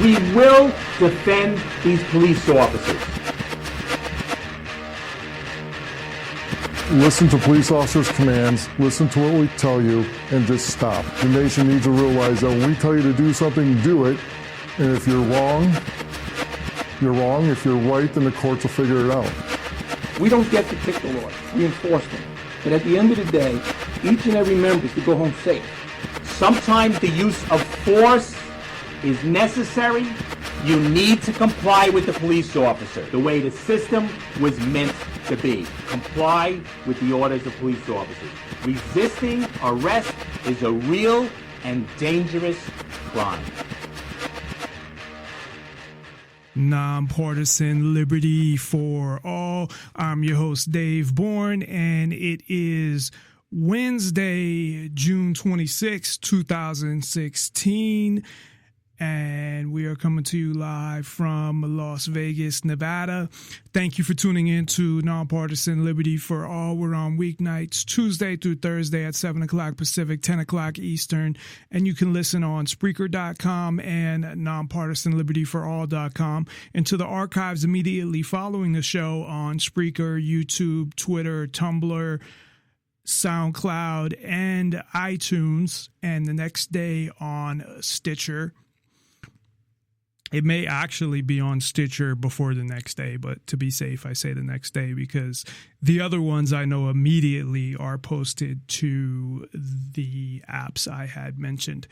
We will defend these police officers. Listen to police officers' commands, listen to what we tell you, and just stop. The nation needs to realize that when we tell you to do something, do it. And if you're wrong, you're wrong. If you're right, then the courts will figure it out. We don't get to pick the laws. We enforce them. But at the end of the day, each and every member is to go home safe. Sometimes the use of force is necessary. You need to comply with the police officer the way the system was meant to be. Comply with the orders of police officers. Resisting arrest is a real and dangerous crime. Nonpartisan Liberty for All. I'm your host, Dave Bourne, and it is Wednesday, June 26, 2016. And we are coming to you live from Las Vegas, Nevada. Thank you for tuning in to Nonpartisan Liberty for All. We're on weeknights, Tuesday through Thursday at 7 o'clock Pacific, 10 o'clock Eastern. And you can listen on Spreaker.com and nonpartisanlibertyforall.com. And to the archives immediately following the show on Spreaker, YouTube, Twitter, Tumblr, SoundCloud, and iTunes. And the next day on Stitcher. It may actually be on Stitcher before the next day, but to be safe, I say the next day because the other ones I know immediately are posted to the apps I had mentioned.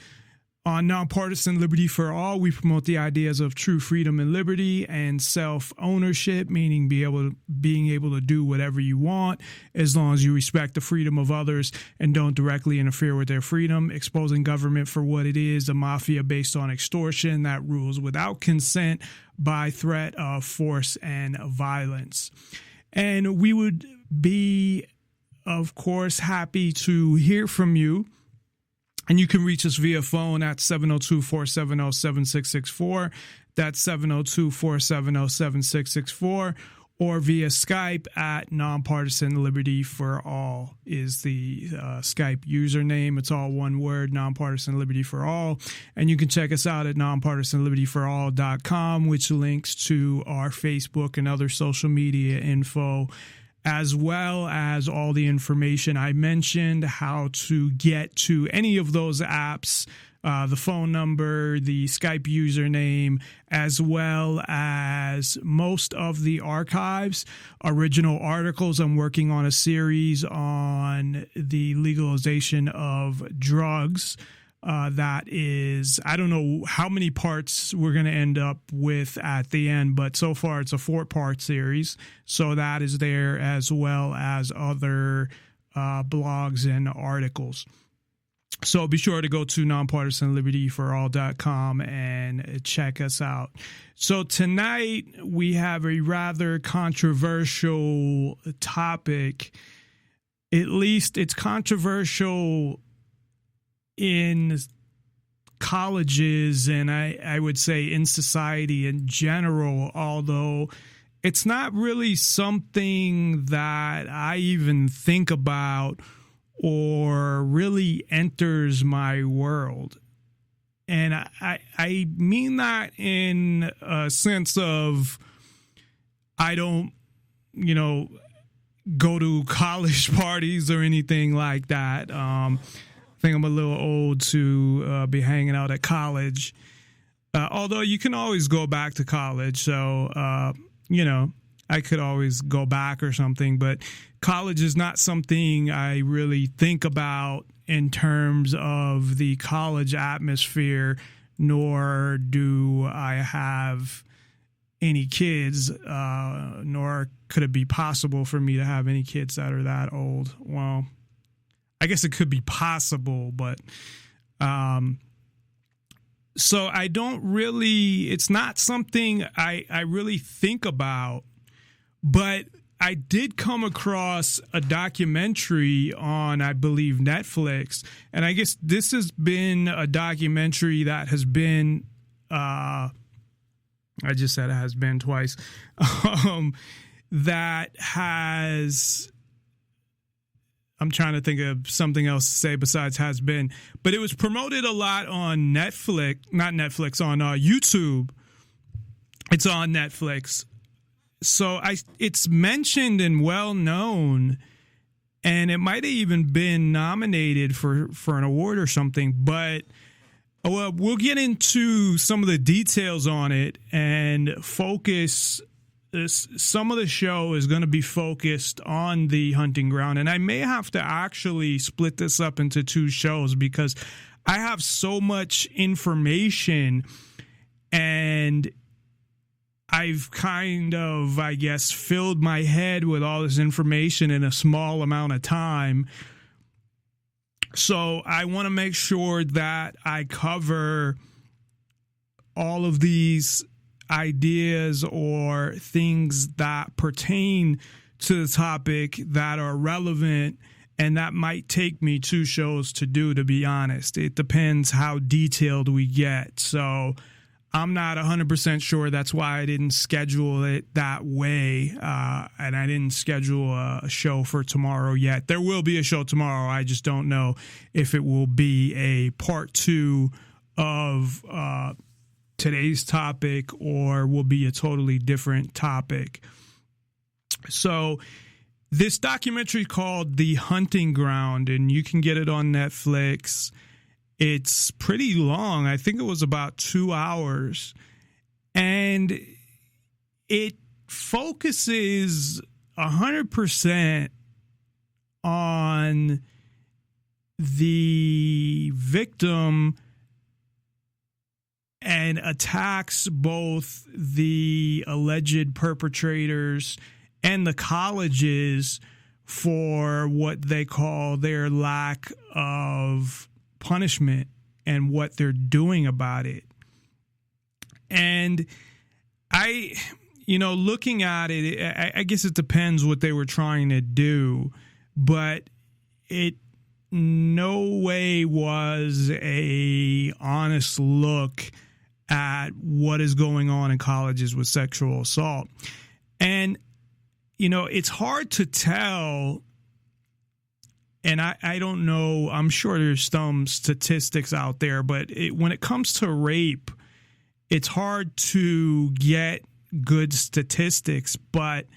On Nonpartisan Liberty for All, we promote the ideas of true freedom and liberty and self-ownership, meaning being able to do whatever you want as long as you respect the freedom of others and don't directly interfere with their freedom, exposing government for what it is, a mafia based on extortion that rules without consent by threat of force and violence. And we would be, of course, happy to hear from you. And you can reach us via phone at 702-470-7664. That's 702-470-7664. Or via Skype at Nonpartisan Liberty for All is the Skype username. It's all one word, Nonpartisan Liberty for All. And you can check us out at nonpartisanlibertyforall.com, which links to our Facebook and other social media info, as well as all the information I mentioned, how to get to any of those apps, the phone number, the Skype username, as well as most of the archives, original articles. I'm working on a series on the legalization of drugs. That is, I don't know how many parts we're going to end up with at the end, but so far it's a 4-part series. So that is there, as well as other blogs and articles. So be sure to go to nonpartisanlibertyforall.com and check us out. So tonight we have a rather controversial topic. At least it's controversial in colleges and I would say in society in general, although it's not really something that I even think about or really enters my world. And I mean that in a sense of I don't, go to college parties or anything like that. I think I'm a little old to be hanging out at college, although you can always go back to college. So, I could always go back or something. But college is not something I really think about in terms of the college atmosphere, nor do I have any kids, nor could it be possible for me to have any kids that are that old. Well, I guess it could be possible, but so I don't really, it's not something I really think about, but I did come across a documentary on, I believe, Netflix, and I guess this has been a documentary that has been, I just said it has been twice, that has I'm trying to think of something else to say besides has been, but it was promoted a lot on on YouTube. It's on Netflix. So it's mentioned and well known, and it might have even been nominated for an award or something, but we'll get into some of the details on it and focus. Some of the show is going to be focused on the hunting ground, and I may have to actually split this up into 2 shows because I have so much information, and I've kind of, I guess, filled my head with all this information in a small amount of time. So I want to make sure that I cover all of these ideas or things that pertain to the topic that are relevant, and that might take me 2 shows to do, to be honest. It depends how detailed we get. So I'm not 100% sure. That's why I didn't schedule it that way, and I didn't schedule a show for tomorrow yet. There will be a show tomorrow. I just don't know if it will be a part 2 of today's topic or will be a totally different topic. So this documentary called The Hunting Ground, and you can get it on Netflix. It's pretty long. I think it was about 2 hours, and it focuses 100% on the victim and attacks both the alleged perpetrators and the colleges for what they call their lack of punishment and what they're doing about it. And looking at it, I guess it depends what they were trying to do, but it no way was a honest look at what is going on in colleges with sexual assault. And, it's hard to tell, and I don't know, I'm sure there's some statistics out there, but when it comes to rape, it's hard to get good statistics, but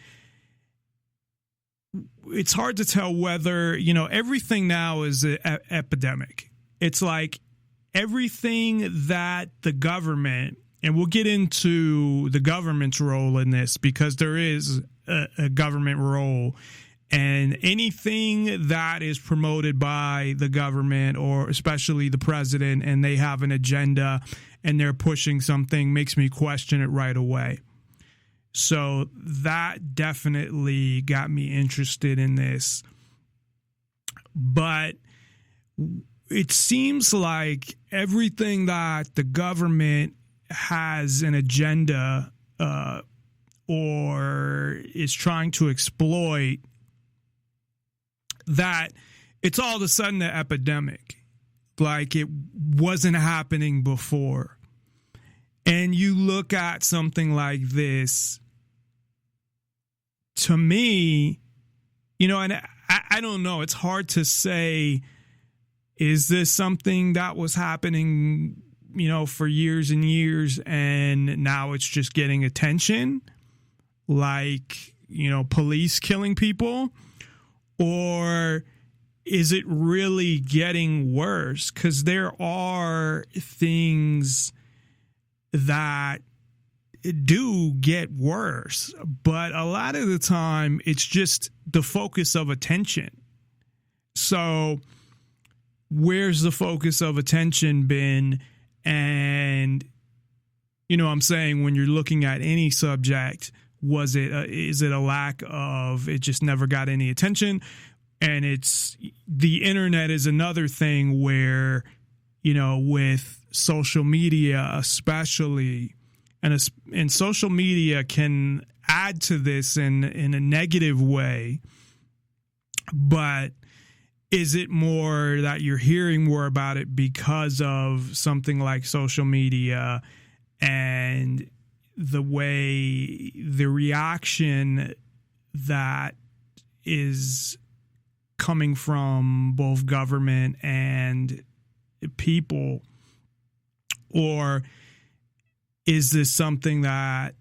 it's hard to tell whether, everything now is an epidemic. It's like everything that the government, and we'll get into the government's role in this because there is a government role, and anything that is promoted by the government or especially the president and they have an agenda and they're pushing something makes me question it right away. So that definitely got me interested in this. But it seems like everything that the government has an agenda or is trying to exploit, that it's all of a sudden an epidemic, like it wasn't happening before. And you look at something like this, to me, and I don't know, it's hard to say, is this something that was happening, for years and years and now it's just getting attention, like, police killing people? Or is it really getting worse? Because there are things that do get worse, but a lot of the time it's just the focus of attention. So where's the focus of attention been? And, I'm saying when you're looking at any subject, is it a lack of, it just never got any attention? And it's, the internet is another thing where, with social media especially, and social media can add to this in a negative way, but is it more that you're hearing more about it because of something like social media and the way the reaction that is coming from both government and people? Or is this something that,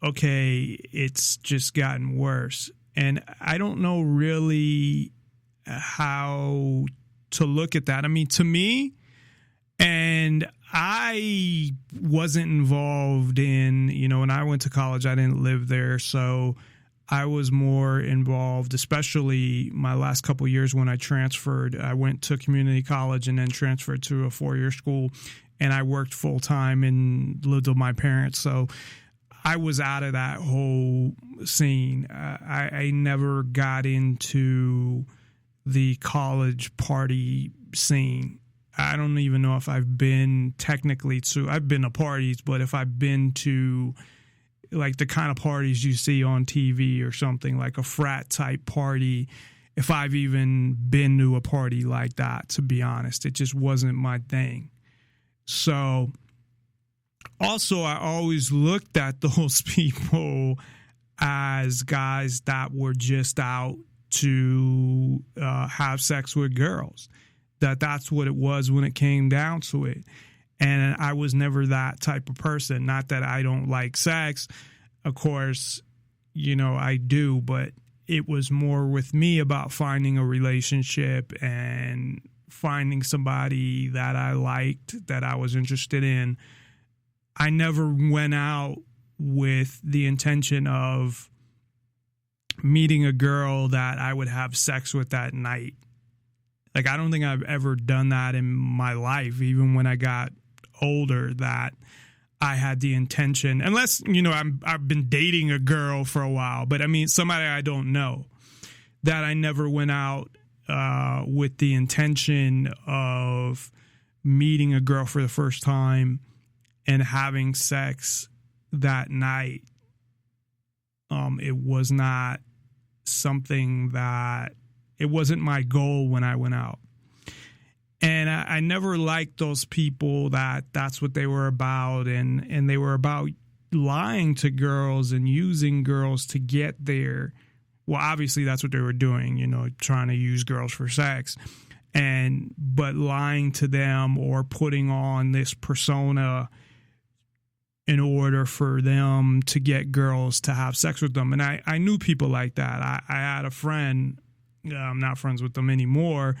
okay, it's just gotten worse? And I don't know really how to look at that. I mean, to me, and I wasn't involved in, when I went to college, I didn't live there. So I was more involved, especially my last couple of years when I transferred. I went to community college and then transferred to a 4-year school, and I worked full time and lived with my parents. So I was out of that whole scene. I never got into the college party scene. I don't even know if I've been technically to, I've been to parties, but if I've been to like the kind of parties you see on TV or something, like a frat type party, if I've even been to a party like that, to be honest, it just wasn't my thing. So also, I always looked at those people as guys that were just out to have sex with girls. That's what it was when it came down to it. And I was never that type of person. Not that I don't like sex. Of course, I do, but it was more with me about finding a relationship and finding somebody that I liked, that I was interested in. I never went out with the intention of meeting a girl that I would have sex with that night. Like, I don't think I've ever done that in my life, even when I got older, that I had the intention, unless, I've been dating a girl for a while, but I mean, somebody I don't know, that I never went out with the intention of meeting a girl for the first time and having sex that night. It was not something that, it wasn't my goal when I went out. And I never liked those people that's what they were about. And they were about lying to girls and using girls to get there. Well, obviously that's what they were doing, trying to use girls for sex. But lying to them or putting on this persona in order for them to get girls to have sex with them. And I knew people like that. I had a friend, I'm not friends with them anymore,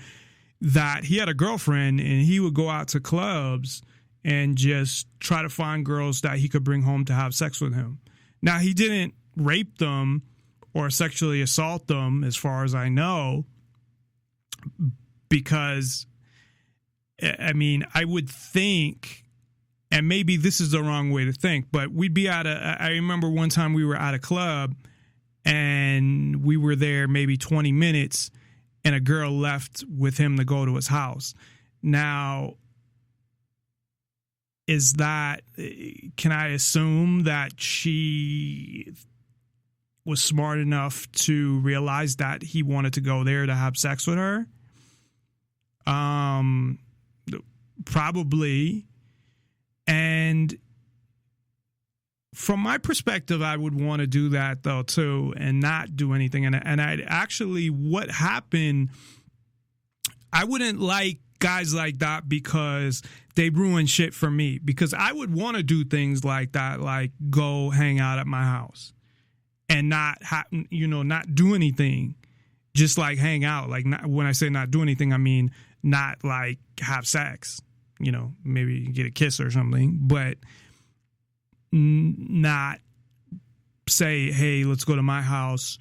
that he had a girlfriend and he would go out to clubs and just try to find girls that he could bring home to have sex with him. Now, he didn't rape them or sexually assault them, as far as I know, because, I mean, I would think, and maybe this is the wrong way to think, but we'd be I remember one time we were at a club and we were there maybe 20 minutes and a girl left with him to go to his house. Now, can I assume that she was smart enough to realize that he wanted to go there to have sex with her? Probably. And from my perspective, I would want to do that, though, too, and not do anything. And I'd actually, what happened, I wouldn't like guys like that because they ruin shit for me. Because I would want to do things like that, like go hang out at my house and not do anything, just like hang out. Like, when I say not do anything, I mean not like have sex, maybe get a kiss or something, but not say, hey, let's go to my house,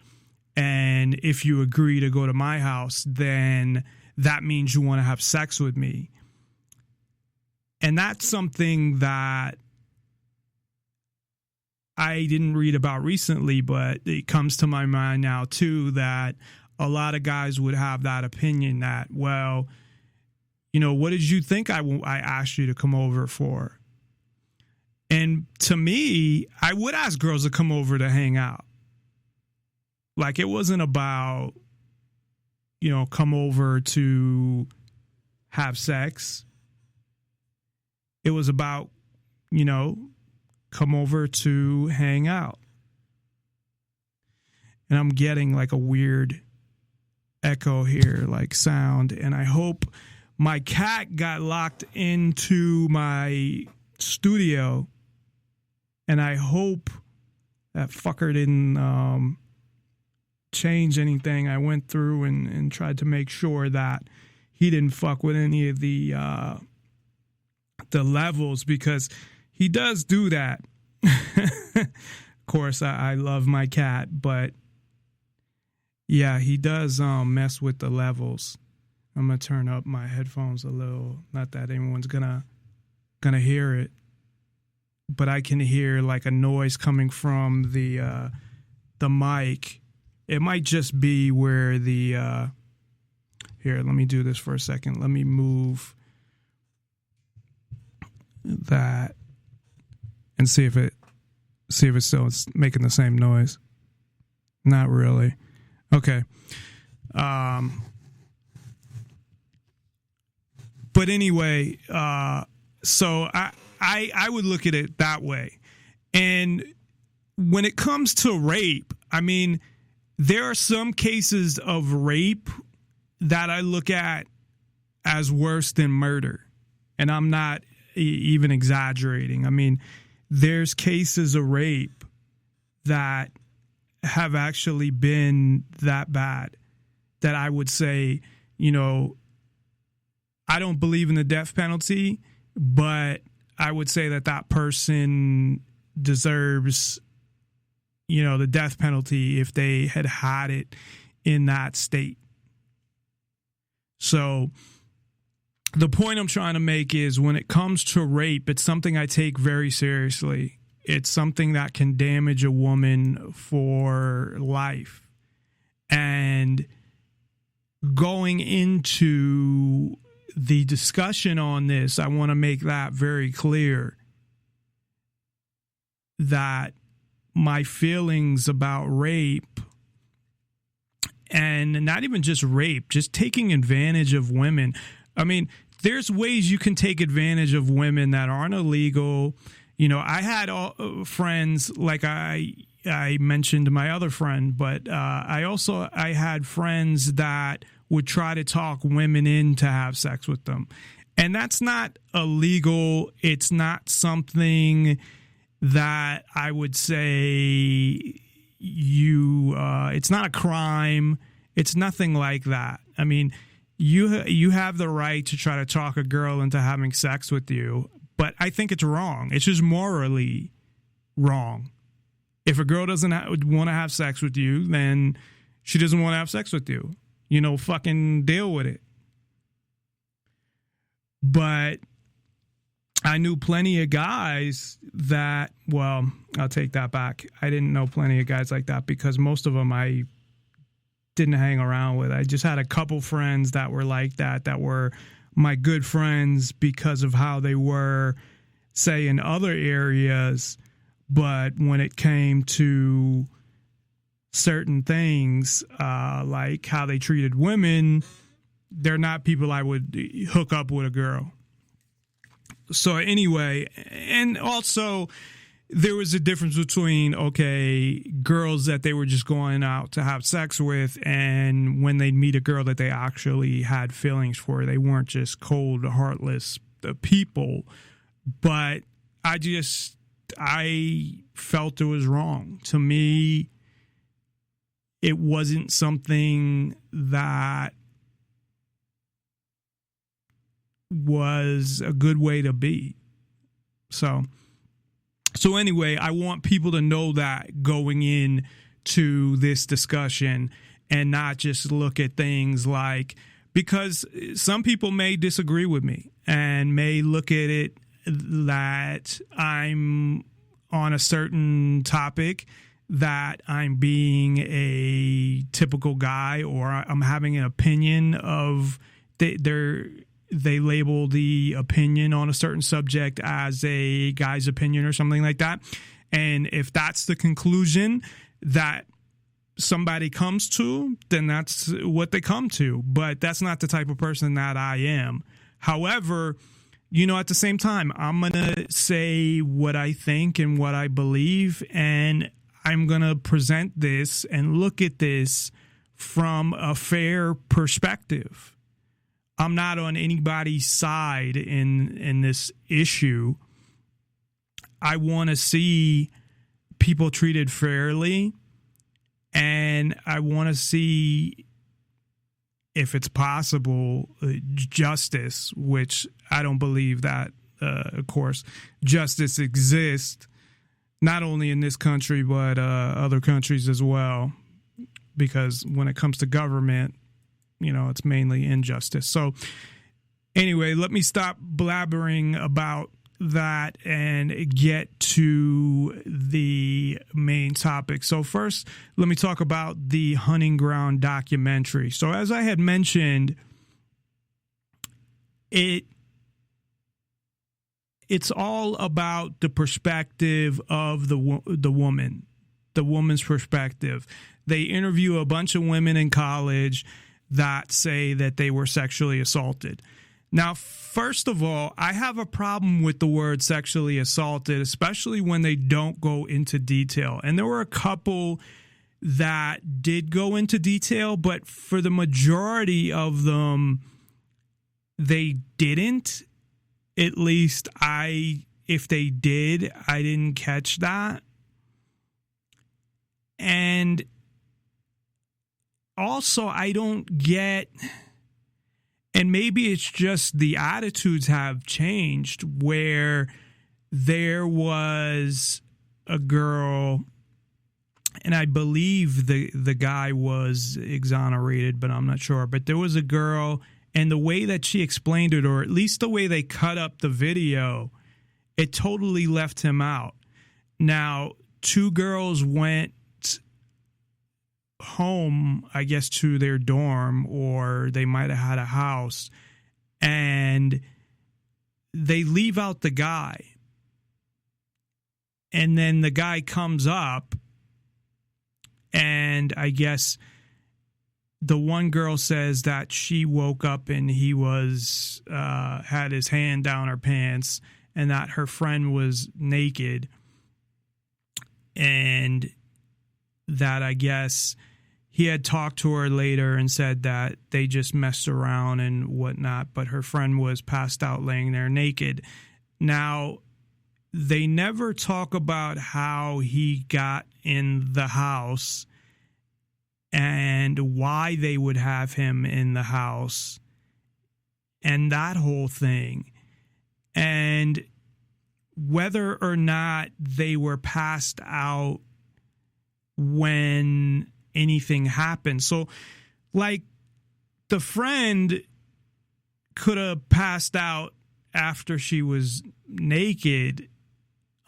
and if you agree to go to my house, then that means you want to have sex with me. And that's something that I didn't read about recently, but it comes to my mind now too, that a lot of guys would have that opinion that, well, what did you think I asked you to come over for? And to me, I would ask girls to come over to hang out. Like, it wasn't about, come over to have sex. It was about, come over to hang out. And I'm getting like a weird echo here, like sound, and I hope my cat got locked into my studio, and I hope that fucker didn't change anything. I went through and tried to make sure that he didn't fuck with any of the levels, because he does do that. Of course, I love my cat, but yeah, he does mess with the levels. I'm gonna turn up my headphones a little. Not that anyone's gonna hear it, but I can hear like a noise coming from the mic. It might just be where the here. Let me do this for a second. Let me move that and see if it's still making the same noise. Not really. Okay. But anyway, so I would look at it that way. And when it comes to rape, I mean, there are some cases of rape that I look at as worse than murder. And I'm not even exaggerating. I mean, there's cases of rape that have actually been that bad that I would say, you know, I don't believe in the death penalty, but I would say that person deserves, you know, the death penalty if they had it in that state. So the point I'm trying to make is, when it comes to rape, it's something I take very seriously. It's something that can damage a woman for life. And going into the discussion on this, I want to make that very clear, that my feelings about rape, and not even just rape, just taking advantage of women. I mean, there's ways you can take advantage of women that aren't illegal. You know, I had friends, like I mentioned my other friend, but I had friends that would try to talk women in to have sex with them. And that's not illegal. It's not something that I would say it's not a crime. It's nothing like that. I mean, you have the right to try to talk a girl into having sex with you, but I think it's wrong. It's just morally wrong. If a girl doesn't want to have sex with you, then she doesn't want to have sex with you. You know, fucking deal with it. But I knew plenty of guys that, well, I'll take that back. I didn't know plenty of guys like that, because most of them I didn't hang around with. I just had a couple friends that were like that were my good friends because of how they were, say, in other areas. But when it came to certain things, like how they treated women, they're not people I would hook up with a girl. So anyway, and also there was a difference between, okay, girls that they were just going out to have sex with, and when they'd meet a girl that they actually had feelings for. They weren't just cold, heartless people. But I felt it was wrong. To me, it wasn't something that was a good way to be. So anyway, I want people to know that going in to this discussion, and not just look at things like, because some people may disagree with me and may look at it that I'm on a certain topic, that I'm being a typical guy, or I'm having an opinion of they label the opinion on a certain subject as a guy's opinion or something like that. And if that's the conclusion that somebody comes to, then that's what they come to. But that's not the type of person that I am. However, you know, at the same time, I'm going to say what I think and what I believe, and I'm going to present this and look at this from a fair perspective. I'm not on anybody's side in this issue. I want to see people treated fairly, and I want to see, if it's possible, justice, which I don't believe that, of course, justice exists, not only in this country, but other countries as well, because when it comes to government, it's mainly injustice. So anyway, let me stop blabbering about that and get to the main topic. So first, let me talk about the Hunting Ground documentary. So as I had mentioned, it's all about the perspective of the woman, the woman's perspective. They interview a bunch of women in college that say that they were sexually assaulted. Now, first of all, I have a problem with the word sexually assaulted, especially when they don't go into detail. And there were a couple that did go into detail, but for the majority of them, they didn't. At least if they did, I didn't catch that. And also, I don't get, and maybe it's just the attitudes have changed, where there was a girl, and I believe the guy was exonerated, but I'm not sure. But there was a girl, and the way that she explained it, or at least the way they cut up the video, it totally left him out. Now, two girls went home, I guess, to their dorm, or they might have had a house, and they leave out the guy. And then the guy comes up, and I guess the one girl says that she woke up and he was had his hand down her pants, and that her friend was naked, and that I guess he had talked to her later and said that they just messed around and whatnot, but her friend was passed out laying there naked. Now, they never talk about how he got in the house and why they would have him in the house and that whole thing. And whether or not they were passed out when anything happened. So, like, the friend could have passed out after she was naked.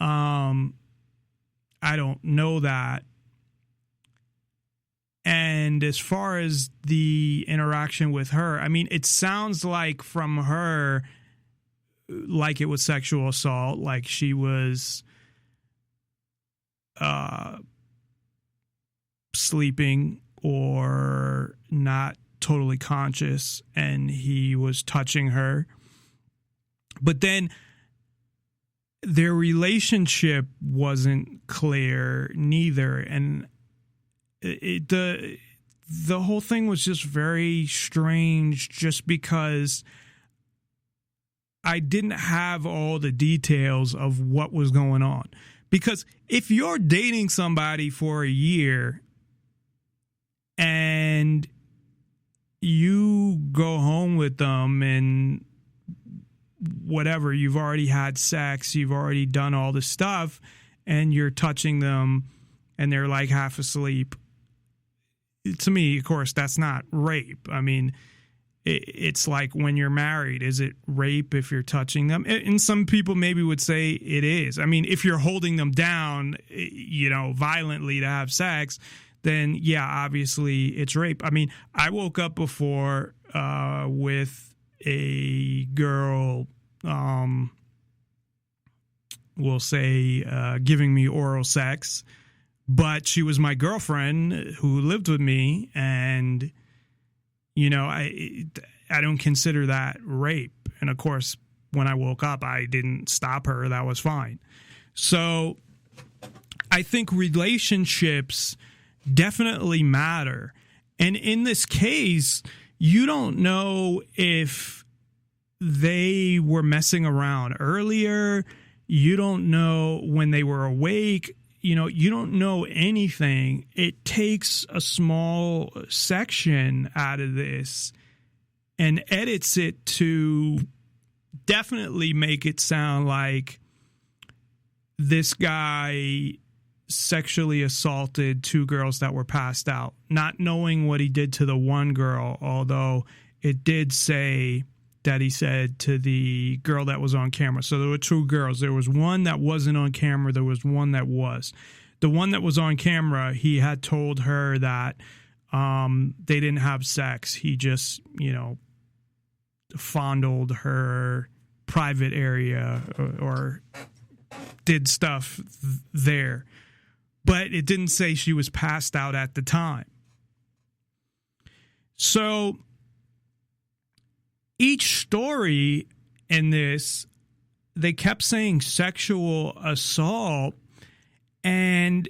I don't know that. And as far as the interaction with her, I mean, it sounds like from her, like it was sexual assault, like she was sleeping or not totally conscious, and he was touching her. But then their relationship wasn't clear neither, and the whole thing was just very strange, just because I didn't have all the details of what was going on. Because if you're dating somebody for a year and you go home with them and whatever, you've already had sex, you've already done all this stuff, and you're touching them and they're like half asleep, to me, of course, that's not rape. I mean, it's like when you're married, is it rape if you're touching them? And some people maybe would say it is. I mean, if you're holding them down, violently to have sex, then yeah, obviously it's rape. I mean, I woke up before with a girl, we'll say, giving me oral sex, but she was my girlfriend who lived with me, and I don't consider that rape. And of course, when I woke up, I didn't stop her. That was fine. So I think relationships definitely matter. And in this case, you don't know if they were messing around earlier. You don't know when they were awake. You know, you don't know anything. It takes a small section out of this and edits it to definitely make it sound like this guy sexually assaulted two girls that were passed out, not knowing what he did to the one girl, although it did say that he said to the girl that was on camera. So there were two girls. There was one that wasn't on camera. There was one that was. The one that was on camera, he had told her that they didn't have sex. He just, you know, fondled her private area or did stuff there. But it didn't say she was passed out at the time. So each story in this, they kept saying sexual assault. And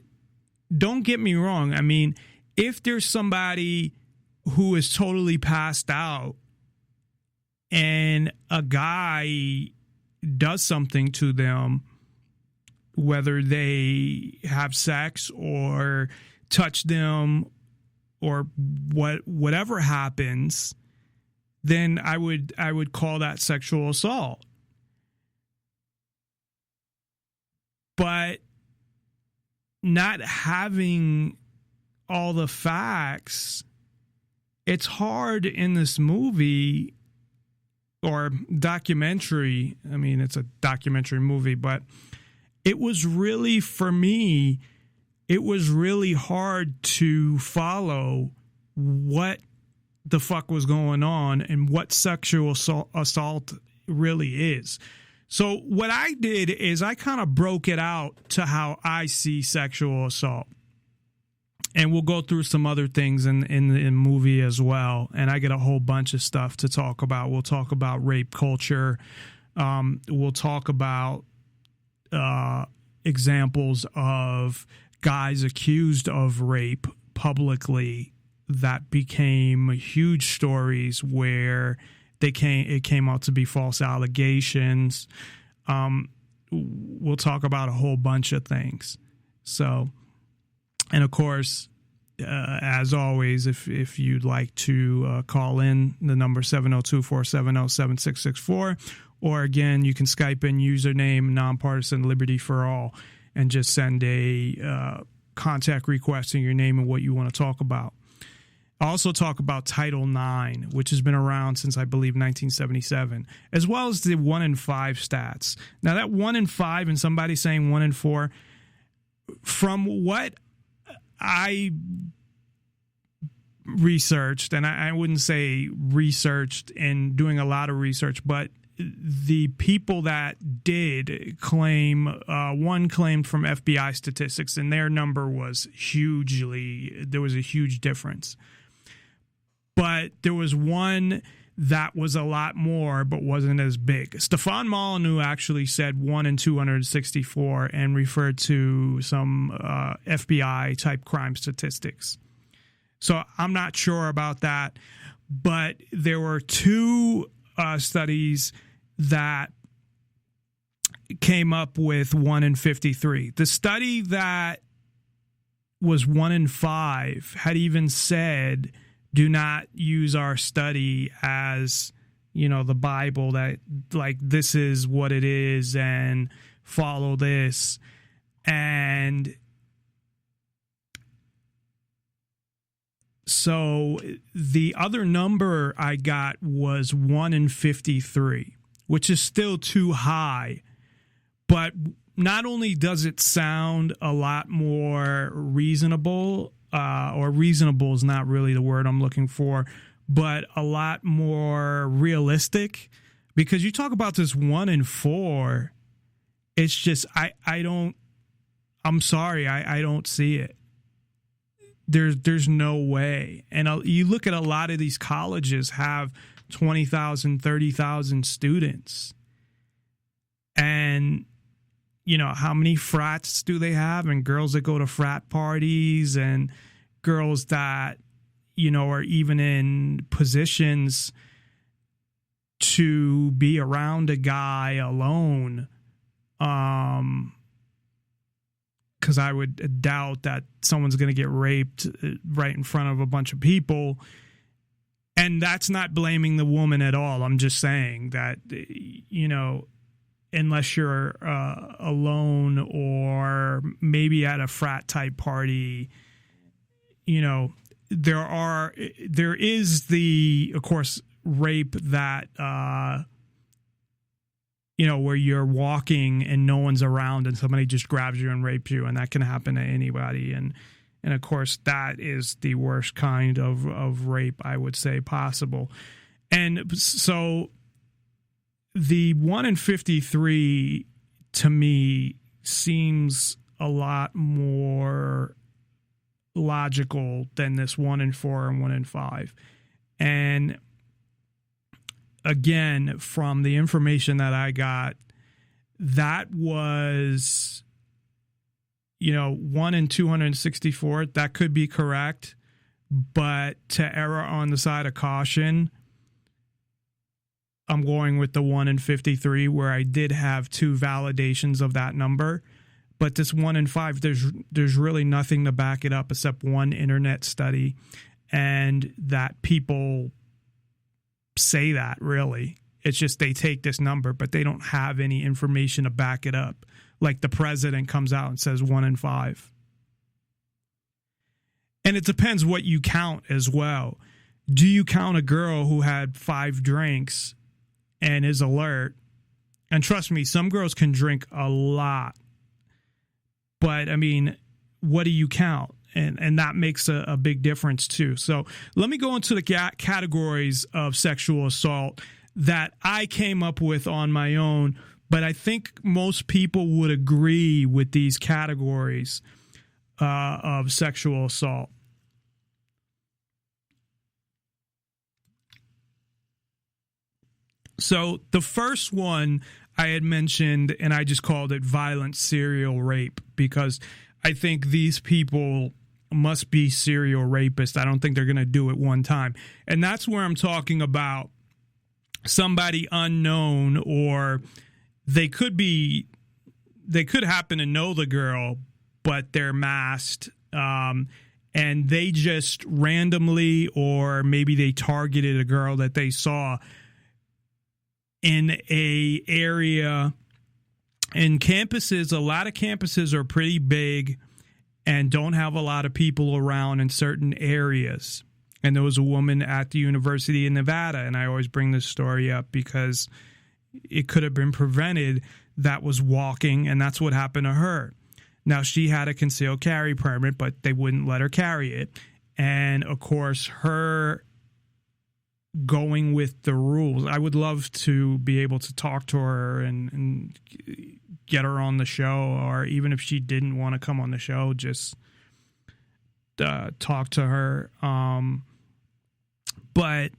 don't get me wrong. I mean, if there's somebody who is totally passed out and a guy does something to them, whether they have sex or touch them or whatever happens, then I would call that sexual assault. But not having all the facts, it's hard in this movie or documentary. I mean, it's a documentary movie, but it was really, for me, it was really hard to follow what the fuck was going on and what sexual assault really is. So what I did is I kind of broke it out to how I see sexual assault. And we'll go through some other things in the movie as well. And I get a whole bunch of stuff to talk about. We'll talk about rape culture. We'll talk about examples of guys accused of rape publicly that became huge stories where it came out to be false allegations. We'll talk about a whole bunch of things. So, and of course, as always, if you'd like to call in, the number 702-470-7664, or again, you can Skype in username Nonpartisan Liberty for All and just send a contact request in your name and what you want to talk about. I also talk about Title IX, which has been around since, I believe, 1977, as well as the 1 in 5 stats. Now, that 1 in 5 and somebody saying 1 in 4, from what I researched, and I wouldn't say researched and doing a lot of research, but the people that did claim, one claimed from FBI statistics, and their number was there was a huge difference. But there was one that was a lot more, but wasn't as big. Stefan Molyneux actually said 1 in 264 and referred to some FBI type crime statistics. So I'm not sure about that, but there were two studies that came up with 1 in 53. The study that was 1 in 5 had even said, do not use our study as, you know, the Bible, that like this is what it is and follow this. And so the other number I got was 1 in 53, which is still too high. But not only does it sound a lot more reasonable, or reasonable is not really the word I'm looking for, but a lot more realistic, because you talk about this 1 in 4, it's just, I'm sorry, I don't see it. There's no way. And you look at a lot of these colleges have 20,000, 30,000 students. And, you know, how many frats do they have? And girls that go to frat parties and girls that, or even in positions to be around a guy alone, because I would doubt that someone's going to get raped right in front of a bunch of people. And that's not blaming the woman at all. I'm just saying that, unless you're alone or maybe at a frat type party, there is the, of course, rape that, where you're walking and no one's around and somebody just grabs you and rapes you, and that can happen to anybody. And of course, that is the worst kind of rape, I would say, possible. And so the 1 in 53 to me seems a lot more logical than this 1 in 4 and 1 in 5. And again, from the information that I got, that was, 1 in 264. That could be correct, but to err on the side of caution, I'm going with the 1 in 53, where I did have 2 validations of that number. But this 1 in 5, there's really nothing to back it up except one internet study, and that people say that, really. It's just they take this number, but they don't have any information to back it up. Like the president comes out and says 1 in 5. And it depends what you count as well. Do you count a girl who had 5 drinks and is alert? And trust me, some girls can drink a lot. But, I mean, what do you count? And that makes a big difference, too. So let me go into the categories of sexual assault that I came up with on my own. But I think most people would agree with these categories of sexual assault. So the first one I had mentioned, and I just called it violent serial rape, because I think these people must be serial rapists. I don't think they're going to do it one time. And that's where I'm talking about somebody unknown, or they could happen to know the girl, but they're masked, and they just randomly, or maybe they targeted a girl that they saw in a area. And campuses, a lot of campuses are pretty big and don't have a lot of people around in certain areas. And there was a woman at the University of Nevada, and I always bring this story up because it could have been prevented, that was walking, and that's what happened to her. Now, she had a concealed carry permit, but they wouldn't let her carry it. And, of course, her going with the rules. I would love to be able to talk to her and get her on the show, or even if she didn't want to come on the show, just talk to her. But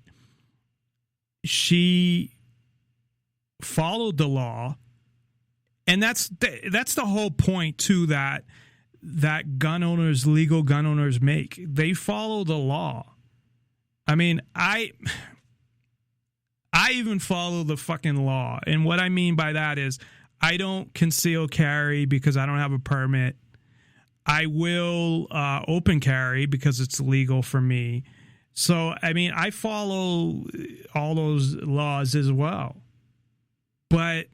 she followed the law, and that's the whole point too that gun owners, legal gun owners, make. They follow the law. I mean, I even follow the fucking law. And what I mean by that is I don't conceal carry because I don't have a permit. I will open carry because it's legal for me. So, I mean, I follow all those laws as well. But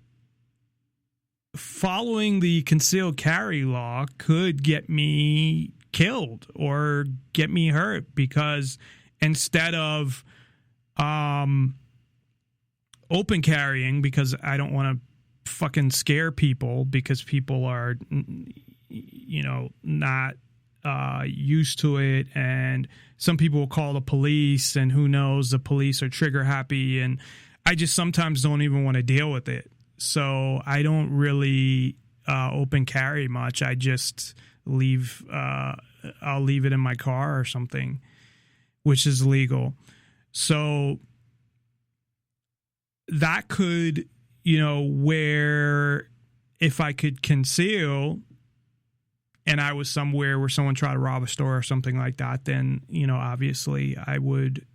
following the concealed carry law could get me killed or get me hurt, because instead of open carrying, because I don't want to fucking scare people, because people are, not used to it, and some people will call the police, and who knows, the police are trigger happy, and I just sometimes don't even want to deal with it. So I don't really open carry much. I just I'll leave it in my car or something, which is legal. So that could, where if I could conceal, and I was somewhere where someone tried to rob a store or something like that, then, obviously I would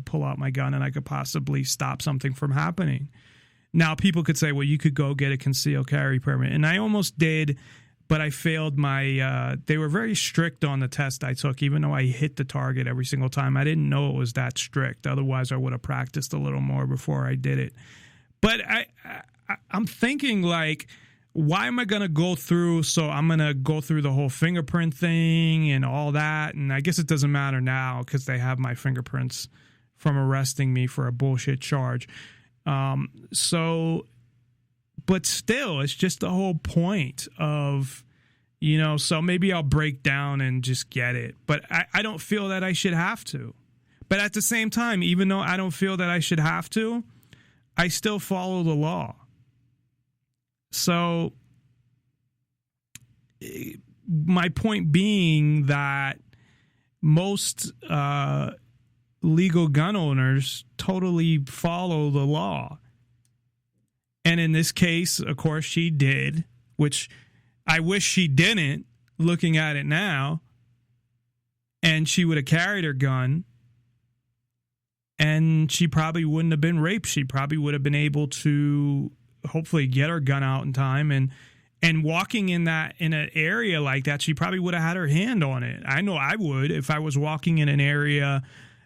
pull out my gun and I could possibly stop something from happening. Now, people could say, well, you could go get a concealed carry permit. And I almost did, but I failed they were very strict on the test I took, even though I hit the target every single time. I didn't know it was that strict. Otherwise, I would have practiced a little more before I did it. But I'm thinking, like, why am I going to go through? So I'm going to go through the whole fingerprint thing and all that. And I guess it doesn't matter now because they have my fingerprints from arresting me for a bullshit charge. But still, it's just the whole point of, so maybe I'll break down and just get it. But I don't feel that I should have to. But at the same time, even though I don't feel that I should have to, I still follow the law. So my point being that most legal gun owners totally follow the law. And in this case, of course, she did, which I wish she didn't, looking at it now. And she would have carried her gun, and she probably wouldn't have been raped. She probably would have been able to hopefully get her gun out in time. And walking in an area like that, she probably would have had her hand on it. I know I would if I was walking in an area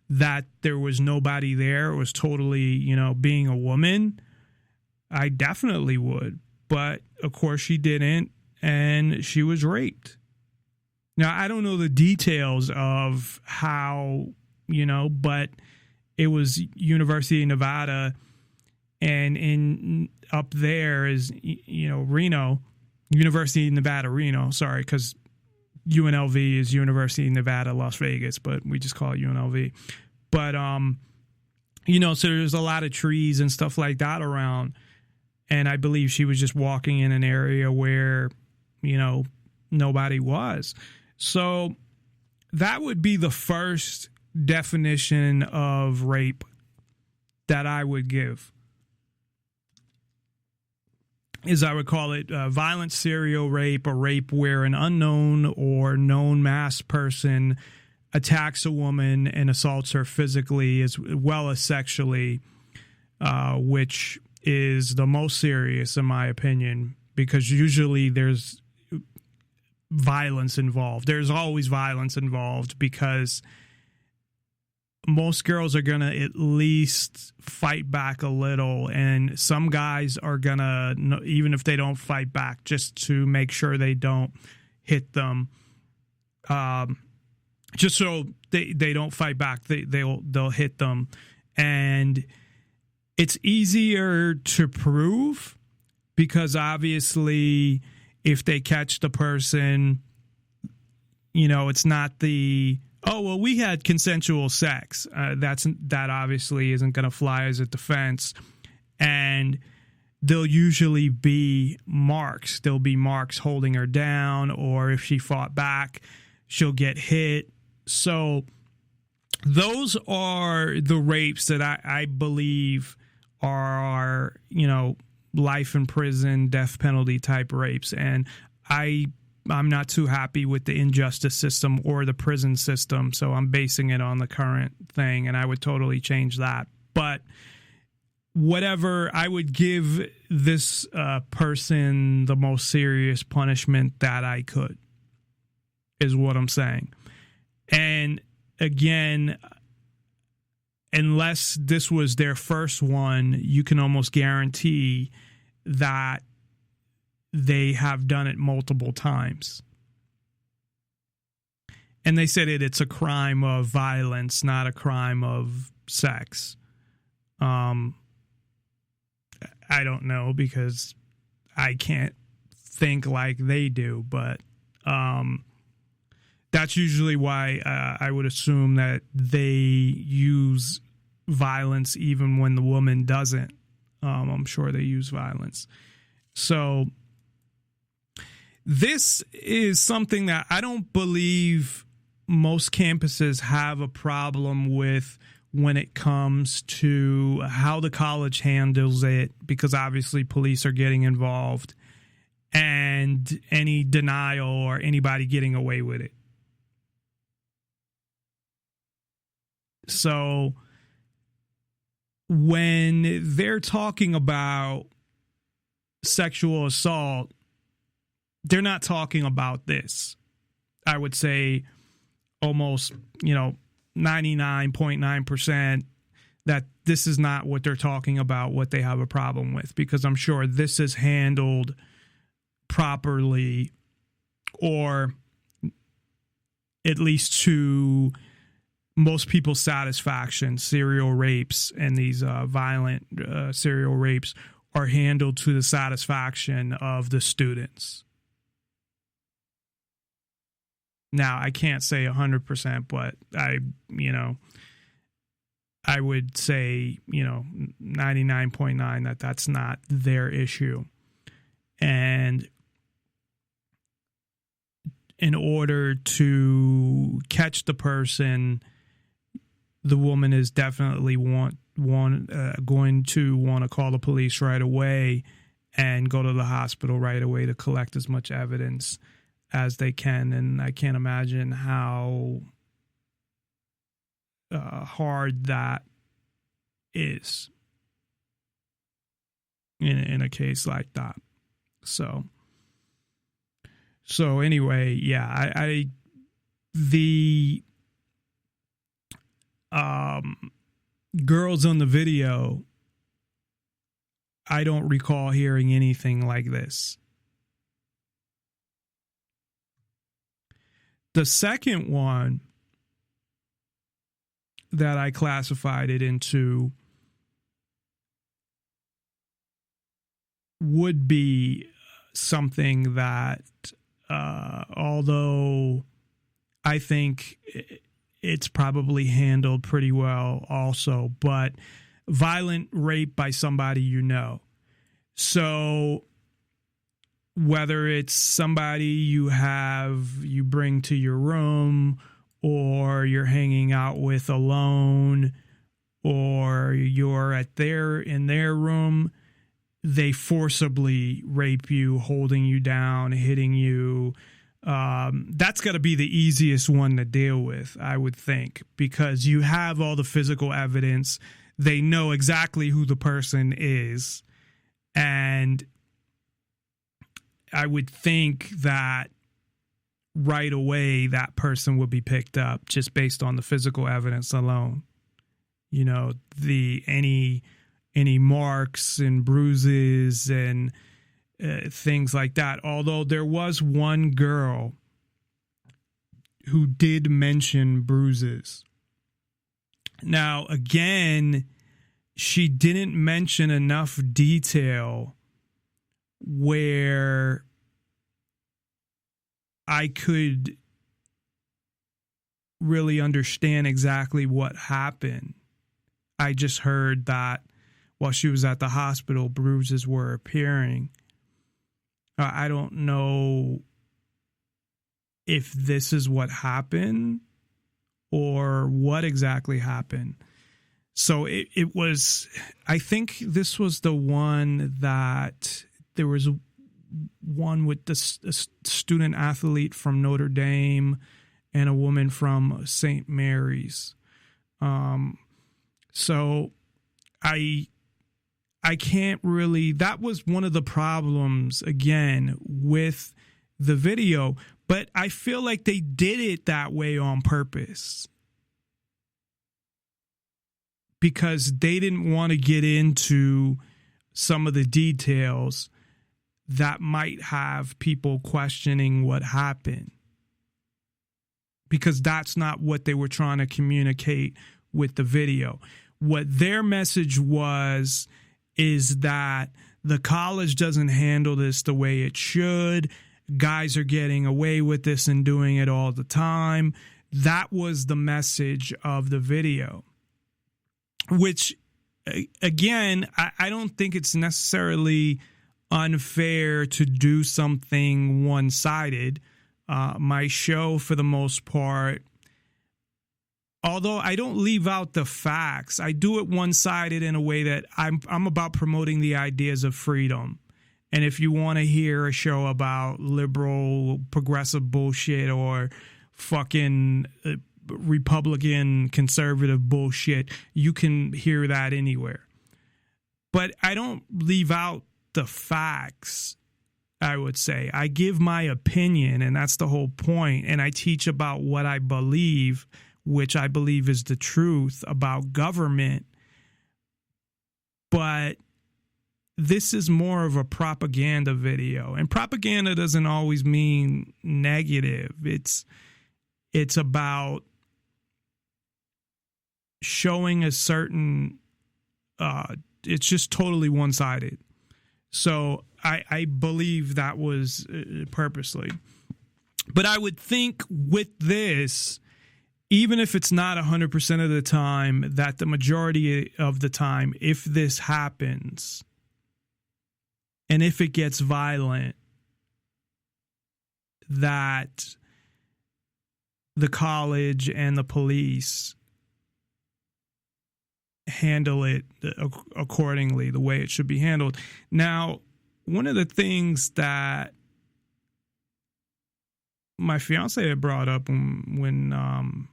that there was nobody there. It was totally, being a woman. I definitely would. But, of course, she didn't, and she was raped. Now, I don't know the details of how, but it was University of Nevada, and up there is, Reno, University of Nevada, Reno, sorry, because UNLV is University of Nevada, Las Vegas, but we just call it UNLV. But, so there's a lot of trees and stuff like that around. And I believe she was just walking in an area where, nobody was. So that would be the first definition of rape that I would give. Is I would call it violent serial rape, or rape where an unknown or known masked person attacks a woman and assaults her physically as well as sexually, which is the most serious in my opinion, because usually there's violence involved. There's always violence involved because most girls are going to at least fight back a little, and some guys are going to, even if they don't fight back, just to make sure they don't hit them, just so they don't fight back, they'll hit them. And it's easier to prove because obviously if they catch the person, it's not the, oh, well, we had consensual sex. That obviously isn't going to fly as a defense. And there'll usually be marks. There'll be marks holding her down, or if she fought back, she'll get hit. So those are the rapes that I believe are, life in prison, death penalty type rapes. And I'm not too happy with the injustice system or the prison system, so I'm basing it on the current thing, and I would totally change that. But whatever, I would give this person the most serious punishment that I could, is what I'm saying. And again, unless this was their first one, you can almost guarantee that they have done it multiple times. And they said it's a crime of violence, not a crime of sex. I don't know because I can't think like they do, but that's usually why I would assume that they use violence even when the woman doesn't. I'm sure they use violence. So this is something that I don't believe most campuses have a problem with when it comes to how the college handles it, because obviously police are getting involved. and any denial or anybody getting away with it. So when they're talking about sexual assault, they're not talking about this. I would say almost, 99.9% that this is not what they're talking about, what they have a problem with, because I'm sure this is handled properly, or at least to most people's satisfaction. Serial rapes and these violent serial rapes are handled to the satisfaction of the students. Now, I can't say 100%, but I would say, 99.9 that's not their issue. And in order to catch the person, the woman is definitely going to want to call the police right away and go to the hospital right away to collect as much evidence as they can. And I can't imagine how hard that is in a case like that. So anyway, yeah, the girls on the video, I don't recall hearing anything like this. The second one that I classified it into would be something that, although I think it's probably handled pretty well also, but violent rape by somebody you know. So whether it's somebody you bring to your room, or you're hanging out with alone, or you're in their room, they forcibly rape you, holding you down, hitting you. That's got to be the easiest one to deal with, I would think, because you have all the physical evidence. They know exactly who the person is. And I would think that right away that person would be picked up just based on the physical evidence alone. Any marks and bruises and things like that. Although there was one girl who did mention bruises. Now, again, she didn't mention enough detail where I could really understand exactly what happened. I just heard that while she was at the hospital, bruises were appearing. I don't know if this is what happened or what exactly happened. So it was, I think this was the one that there was one with the student athlete from Notre Dame and a woman from St. Mary's. So I can't really, that was one of the problems, again, with the video, but I feel like they did it that way on purpose because they didn't want to get into some of the details that might have people questioning what happened, because that's not what they were trying to communicate with the video. What their message was is that the college doesn't handle this the way it should. Guys are getting away with this and doing it all the time. That was the message of the video, which, again, I don't think it's necessarily unfair to do something one-sided. My show, for the most part, although I don't leave out the facts, I do it one-sided in a way that I'm about promoting the ideas of freedom And if you want to hear a show about liberal, progressive bullshit or fucking Republican, conservative bullshit, you can hear that anywhere. But I don't leave out the facts, I would say. I give my opinion, and that's the whole point. And I teach about what I believe, which I believe is the truth about government. But this is more of a propaganda video. And propaganda doesn't always mean negative. It's about showing a certain, it's just totally one-sided. So I believe that was purposely. But I would think with this, even if it's not 100% of the time, that the majority of the time, if this happens, and if it gets violent, that the college and the police handle it accordingly, the way it should be handled. Now, one of the things that my fiance had brought up when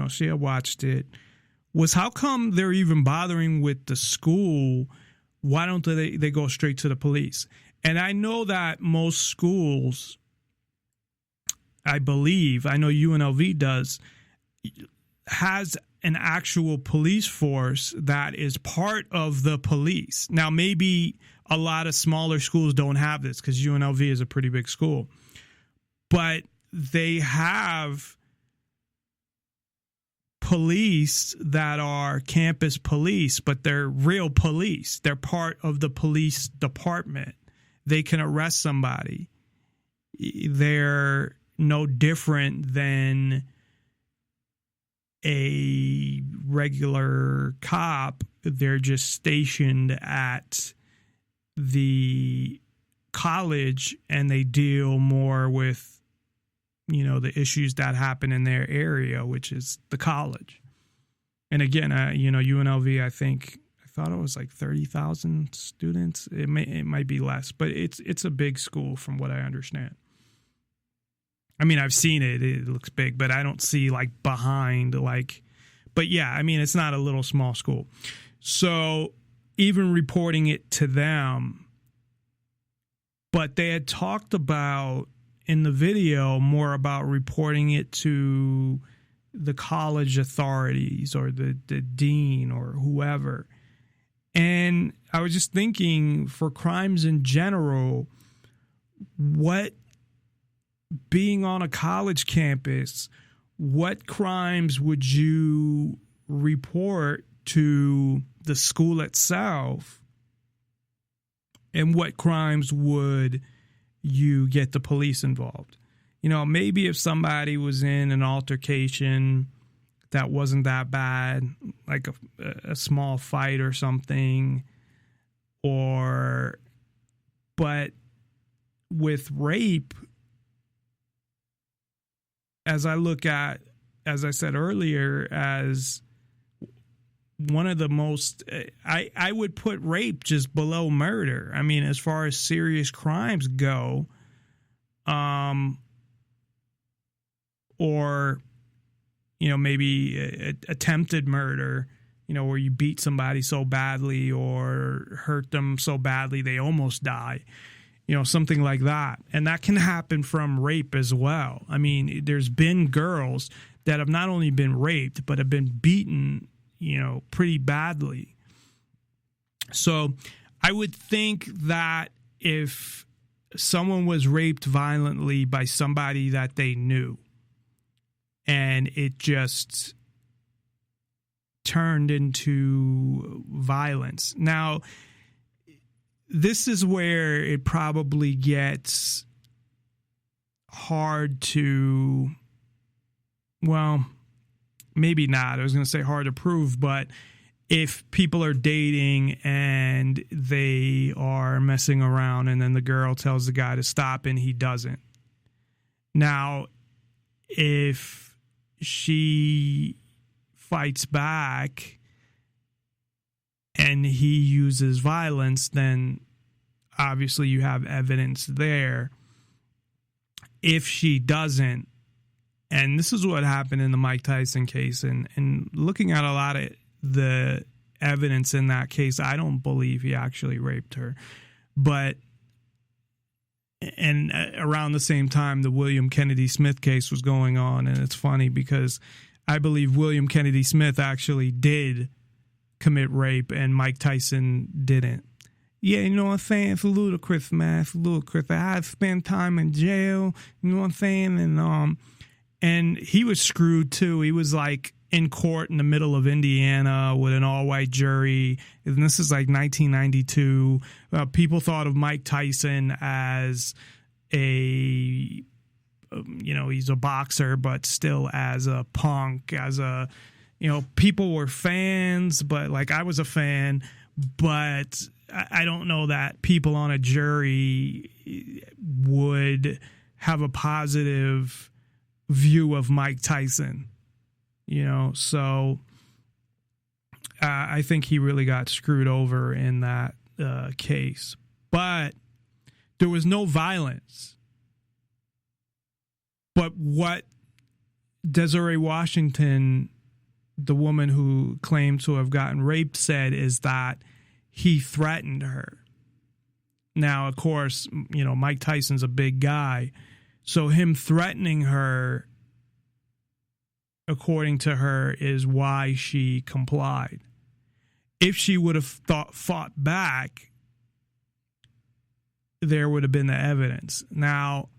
she had watched it was, how come they're even bothering with the school? Why don't they go straight to the police? And I know that most schools, I believe, I know UNLV does, has an actual police force that is part of the police. Now, maybe a lot of smaller schools don't have this because UNLV is a pretty big school. But they have police that are campus police, but they're real police. They're part of the police department. They can arrest somebody. They're no different than a regular cop. They're just stationed at the college, and they deal more with, the issues that happen in their area, which is the college. And again, UNLV, I thought it was like 30,000 students. It might be less, but it's a big school from what I understand. I mean, I've seen it. It looks big, but I don't see but yeah, I mean, it's not a little small school. So even reporting it to them, but they had talked about in the video more about reporting it to the college authorities or the dean or whoever. And I was just thinking, for crimes in general, being on a college campus, what crimes would you report to the school itself? And what crimes would you get the police involved? Maybe if somebody was in an altercation that wasn't that bad, like a small fight or something, but with rape, as I said earlier, as one of the most, I would put rape just below murder. I mean, as far as serious crimes go, or, maybe attempted murder, where you beat somebody so badly or hurt them so badly they almost die, something like that. And that can happen from rape as well. I mean, there's been girls that have not only been raped, but have been beaten, pretty badly. So I would think that if someone was raped violently by somebody that they knew, and it just turned into violence. Now, this is where it probably gets hard to, well, maybe not. I was going to say hard to prove, but if people are dating and they are messing around and then the girl tells the guy to stop and he doesn't. Now, if she fights back and he uses violence, then obviously you have evidence there. If she doesn't, and this is what happened in the Mike Tyson case, and looking at a lot of the evidence in that case, I don't believe he actually raped her. But, and around the same time, the William Kennedy Smith case was going on, and it's funny because I believe William Kennedy Smith actually did commit rape and Mike Tyson didn't. Yeah, you know what I'm saying? It's ludicrous, man. It's ludicrous. I had to spend time in jail, you know what I'm saying? And he was screwed too. He was like in court in the middle of Indiana with an all-white jury. And this is like 1992. People thought of Mike Tyson as he's a boxer, but still as a punk, people were fans, but like I was a fan, but I don't know that people on a jury would have a positive view of Mike Tyson, so I think he really got screwed over in that case. But there was no violence. But what Desiree Washington, the woman who claimed to have gotten raped, said is that he threatened her. Now, of course, Mike Tyson's a big guy. So him threatening her, according to her, is why she complied. If she would have fought back, there would have been the evidence. Now,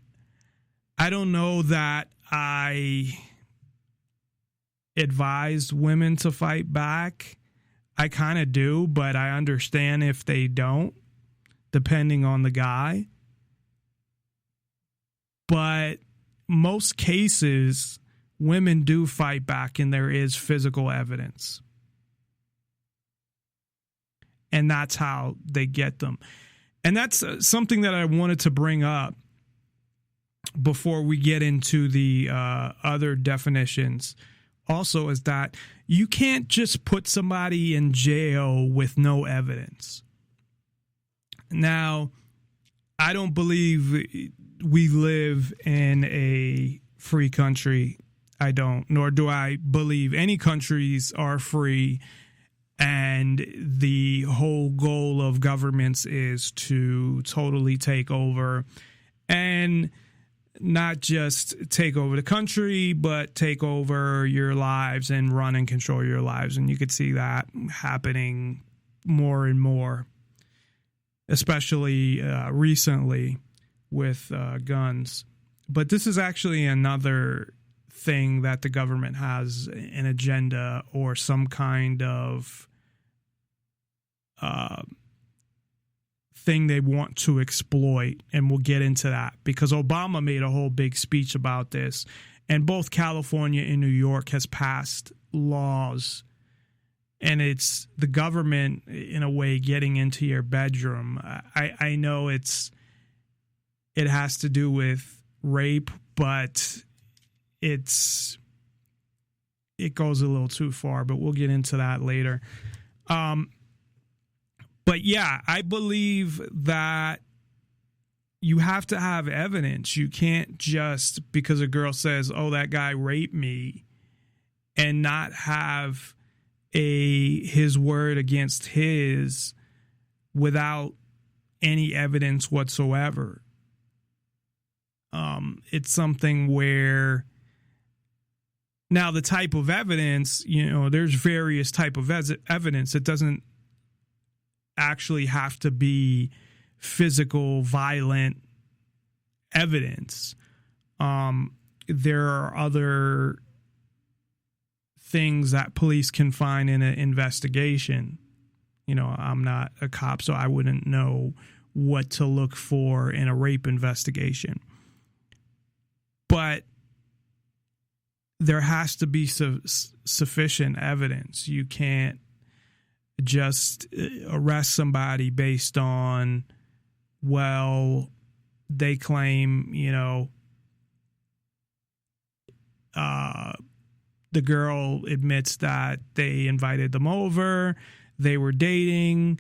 I don't know that I advised women to fight back. I kind of do, but I understand if they don't, depending on the guy. But most cases, women do fight back and there is physical evidence. And that's how they get them. And that's something that I wanted to bring up before we get into the other definitions. Also, is that you can't just put somebody in jail with no evidence. Now, I don't believe we live in a free country. I don't, nor do I believe any countries are free. And the whole goal of governments is to totally take over, and not just take over the country, but take over your lives and run and control your lives. And you could see that happening more and more, especially recently with guns. But this is actually another thing that the government has an agenda or some kind of thing they want to exploit, and we'll get into that because Obama made a whole big speech about this, and both California and New York has passed laws, and it's the government in a way getting into your bedroom. I know it has to do with rape, but it goes a little too far, but we'll get into that later. But yeah, I believe that you have to have evidence. You can't just, because a girl says, oh, that guy raped me, and not have his word against his without any evidence whatsoever. It's something where, now the type of evidence, there's various type of evidence. It doesn't actually have to be physical, violent evidence. There are other things that police can find in an investigation. I'm not a cop, so I wouldn't know what to look for in a rape investigation. But there has to be sufficient evidence. You can't just arrest somebody based on, well, they claim, the girl admits that they invited them over, they were dating,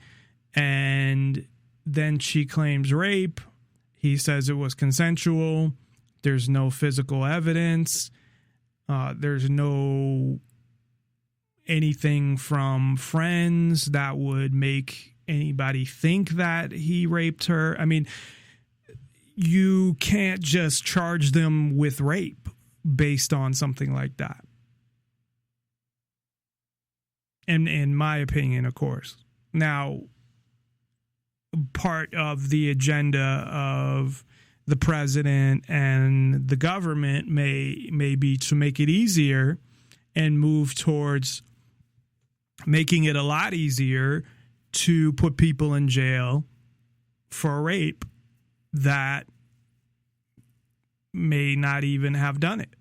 and then she claims rape. He says it was consensual. There's no physical evidence. There's no anything from friends that would make anybody think that he raped her. I mean, you can't just charge them with rape based on something like that. In my opinion, of course. Now, part of the agenda of the president and the government may be to make it easier and move towards making it a lot easier to put people in jail for rape that may not even have done it.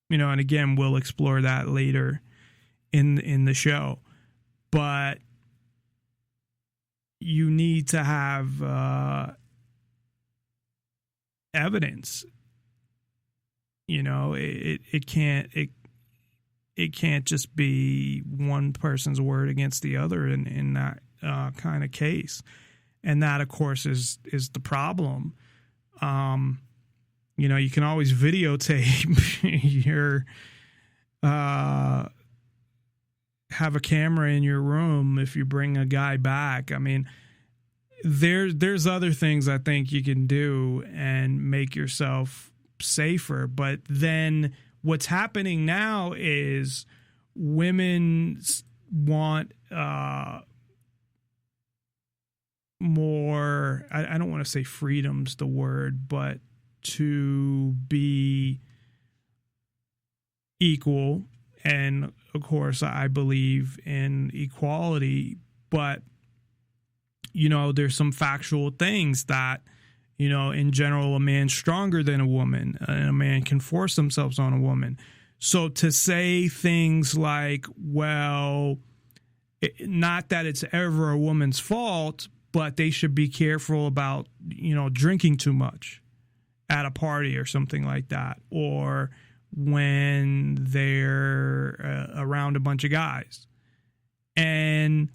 You know, and again, we'll explore that later in the show. But you need to have evidence. You know, it can't just be one person's word against the other in that kind of case. And that, of course, is the problem. You know, you can always videotape your have a camera in your room if you bring a guy back. I mean, there's other things I think you can do and make yourself safer. But then what's happening now is women want more, I don't want to say freedom's the word, but to be equal. And of course, I believe in equality, but, you know, there's some factual things that, you know, in general, a man's stronger than a woman, and a man can force themselves on a woman. So to say things like, well, not that it's ever a woman's fault, but they should be careful about, you know, drinking too much at a party or something like that, or when they're around a bunch of guys. And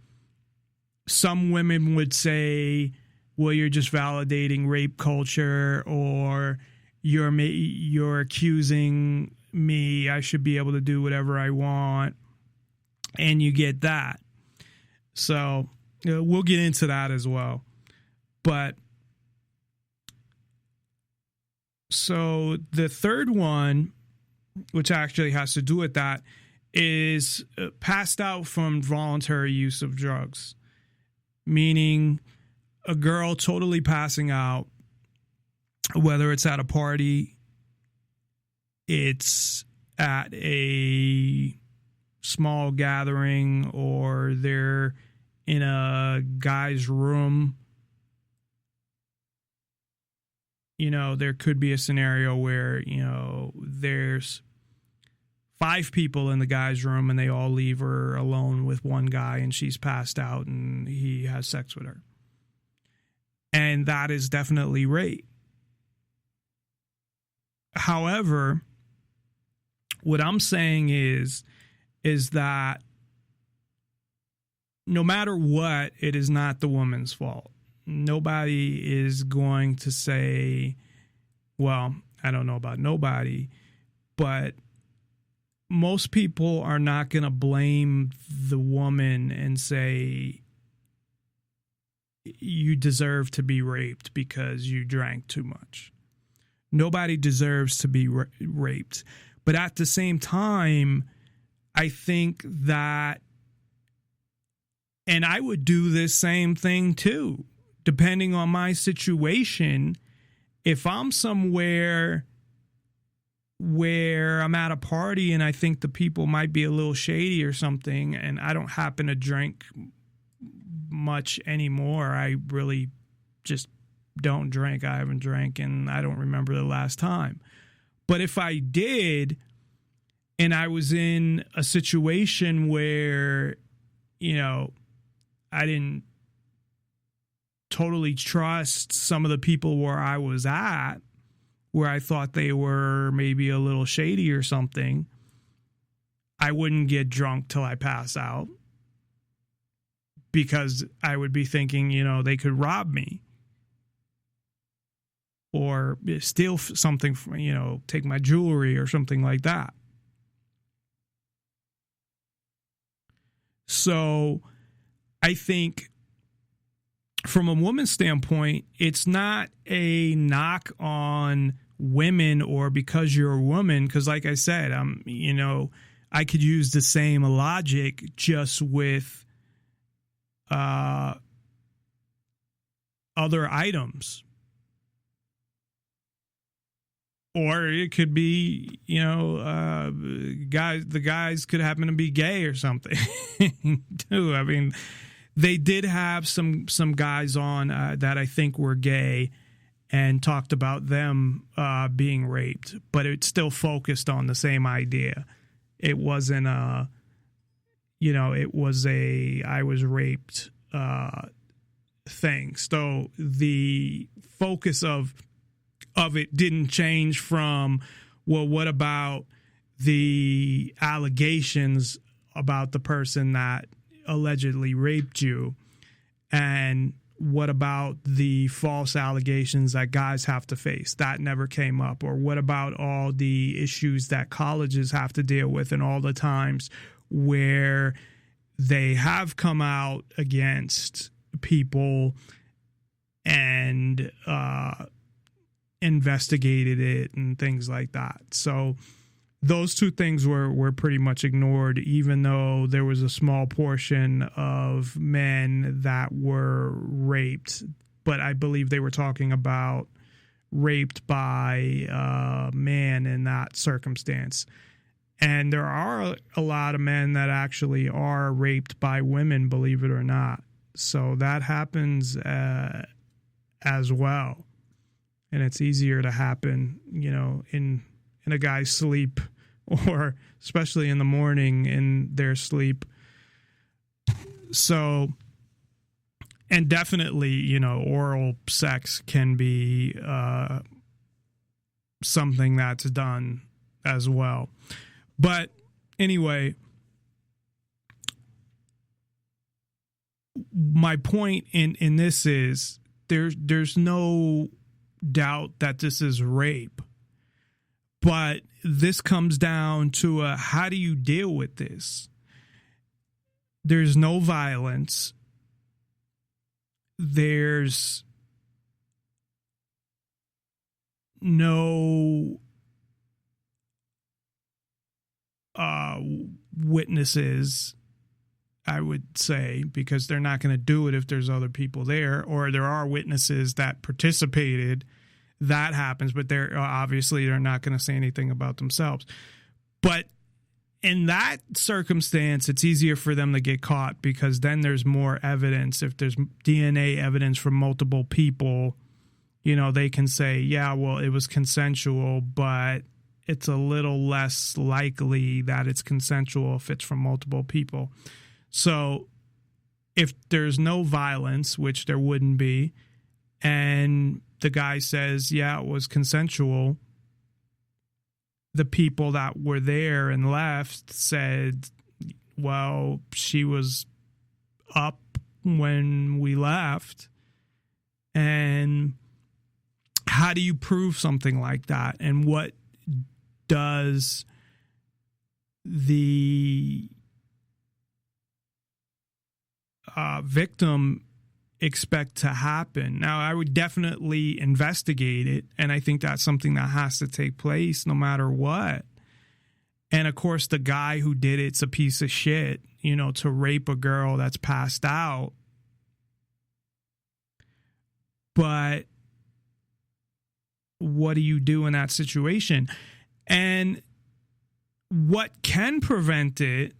some women would say, well, you're just validating rape culture, or you're accusing me, I should be able to do whatever I want. And you get that. So we'll get into that as well. But so the third one, which actually has to do with that, is passed out from voluntary use of drugs, meaning a girl totally passing out, whether it's at a party, it's at a small gathering, or they're in a guy's room. You know, there could be a scenario where, you know, there's 5 people in the guy's room and they all leave her alone with one guy and she's passed out and he has sex with her. And that is definitely rape. However, what I'm saying is that no matter what, it is not the woman's fault. Nobody is going to say, well, I don't know about nobody, but most people are not going to blame the woman and say, you deserve to be raped because you drank too much. Nobody deserves to be raped. But at the same time, I think that, and I would do this same thing too, depending on my situation. If I'm somewhere where I'm at a party and I think the people might be a little shady or something, and I don't happen to drink much anymore, I really just don't drink. I haven't drank and I don't remember the last time. But if I did, and I was in a situation where, you know, I didn't totally trust some of the people where I was at, where I thought they were maybe a little shady or something, I wouldn't get drunk till I pass out, because I would be thinking, they could rob me or steal something, take my jewelry or something like that. So I think from a woman's standpoint, it's not a knock on women or because you're a woman, because like I said, I could use the same logic just with other items. Or it could be, the guys could happen to be gay or something too. I mean, they did have some guys on that I think were gay and talked about them being raped, but it still focused on the same idea. It wasn't it was a I was raped thing. So the focus of it didn't change from, well, what about the allegations about the person that allegedly raped you? And what about the false allegations that guys have to face? That never came up. Or what about all the issues that colleges have to deal with and all the times where they have come out against people and investigated it and things like that. So those two things were pretty much ignored, even though there was a small portion of men that were raped. But I believe they were talking about raped by a man in that circumstance. And there are a lot of men that actually are raped by women, believe it or not. So that happens as well. And it's easier to happen, in a guy's sleep, or especially in the morning in their sleep. So, and definitely, oral sex can be something that's done as well. But anyway, my point in this is there's no doubt that this is rape, but this comes down to how do you deal with this? There's no violence. There's no witnesses, I would say, because they're not going to do it if there's other people there, or there are witnesses that participated. That happens, but they're not going to say anything about themselves. But in that circumstance, it's easier for them to get caught because then there's more evidence. If there's DNA evidence from multiple people, they can say, yeah, well, it was consensual, but it's a little less likely that it's consensual if it's from multiple people. So if there's no violence, which there wouldn't be, and the guy says, yeah, it was consensual, the people that were there and left said, well, she was up when we left. And how do you prove something like that? And what does the victim expect to happen? Now, I would definitely investigate it, and I think that's something that has to take place no matter what. And of course, the guy who did it's a piece of shit, to rape a girl that's passed out. But what do you do in that situation? And what can prevent it,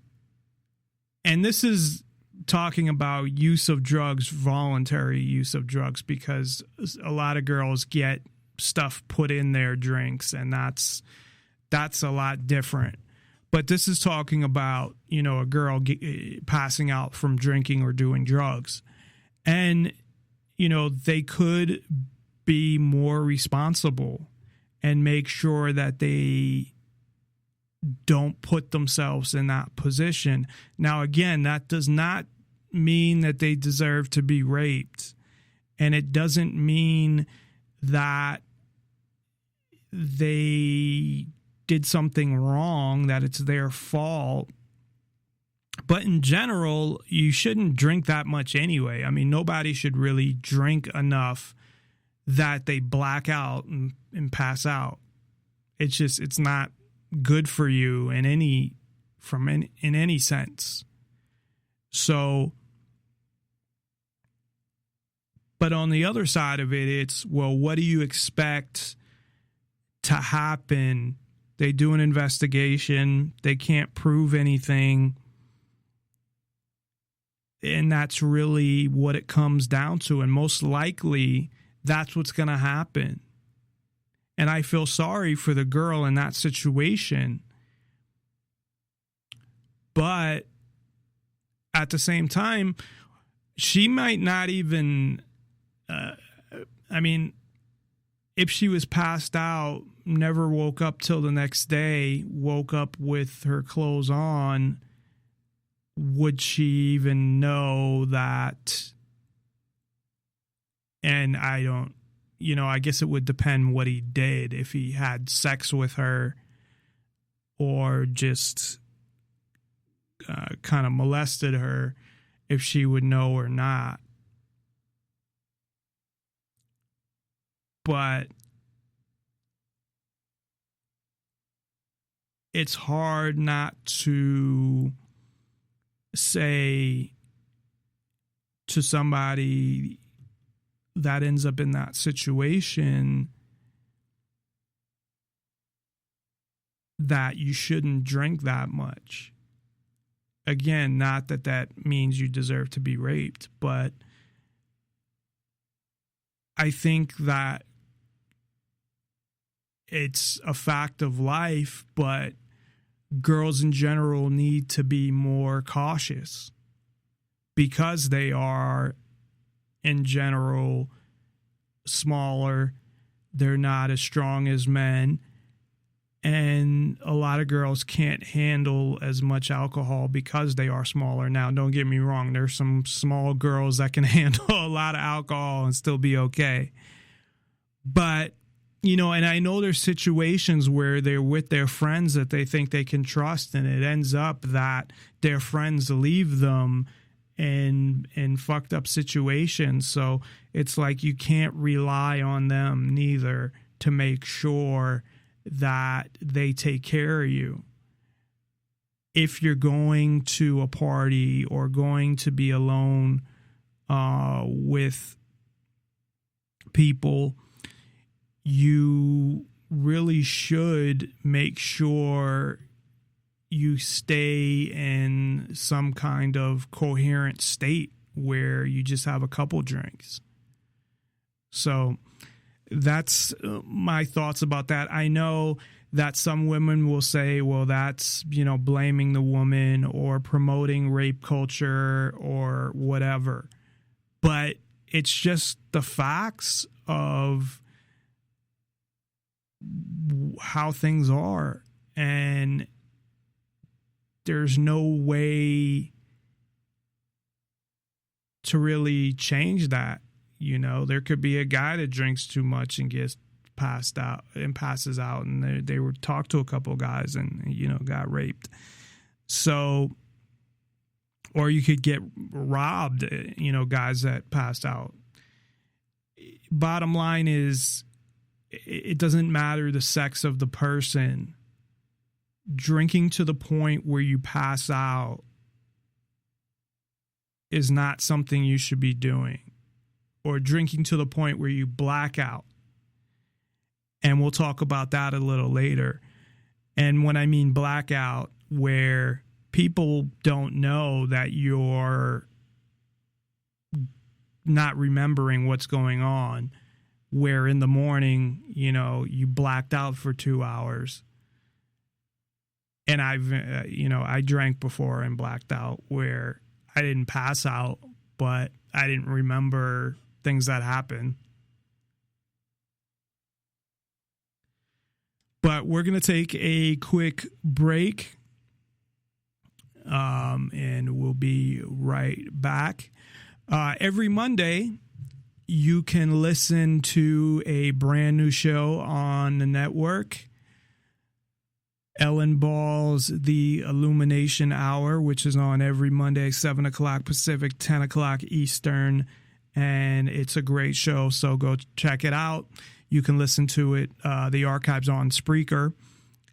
and this is talking about use of drugs, voluntary use of drugs, because a lot of girls get stuff put in their drinks, and that's a lot different. But this is talking about, a girl passing out from drinking or doing drugs. And, they could be more responsible and make sure that they don't put themselves in that position. Now, again, that does not mean that they deserve to be raped. And it doesn't mean that they did something wrong, that it's their fault. But in general, you shouldn't drink that much anyway. I mean, nobody should really drink enough that they black out and pass out. It's not good for you in any sense. So, but on the other side of it, it's, well, what do you expect to happen? They do an investigation. They can't prove anything. And that's really what it comes down to. And most likely, that's what's going to happen. And I feel sorry for the girl in that situation. But at the same time, she might not even, if she was passed out, never woke up till the next day, woke up with her clothes on, would she even know that? And I don't, I guess it would depend what he did. If he had sex with her or just kind of molested her, if she would know or not. But it's hard not to say to somebody that ends up in that situation that you shouldn't drink that much. Again, not that means you deserve to be raped, but I think that it's a fact of life, but girls in general need to be more cautious because they are, in general, smaller. They're not as strong as men. And a lot of girls can't handle as much alcohol because they are smaller. Now, don't get me wrong. There's some small girls that can handle a lot of alcohol and still be okay. But, and I know there's situations where they're with their friends that they think they can trust, and it ends up that their friends leave them in fucked up situations. So it's like you can't rely on them neither to make sure that they take care of you. If you're going to a party or going to be alone with people, you really should make sure you stay in some kind of coherent state where you just have a couple drinks. So that's my thoughts about that. I know that some women will say, well, that's, blaming the woman or promoting rape culture or whatever. But it's just the facts of how things are. And there's no way to really change that. There could be a guy that drinks too much and gets passed out and passes out, and they were talked to a couple of guys and got raped. So, or you could get robbed, guys that passed out. Bottom line is, it doesn't matter the sex of the person. Drinking to the point where you pass out is not something you should be doing. Or drinking to the point where you black out. And we'll talk about that a little later. And when I mean blackout, where people don't know that you're not remembering what's going on, where in the morning, you blacked out for 2 hours. And I drank before and blacked out where I didn't pass out, but I didn't remember things that happened. But we're going to take a quick break. and we'll be right back. Every Monday, you can listen to a brand new show on the network, Ellen Ball's The Illumination Hour, which is on every Monday, 7 o'clock Pacific, 10 o'clock Eastern, and it's a great show, so go check it out. You can listen to it, the archives on Spreaker,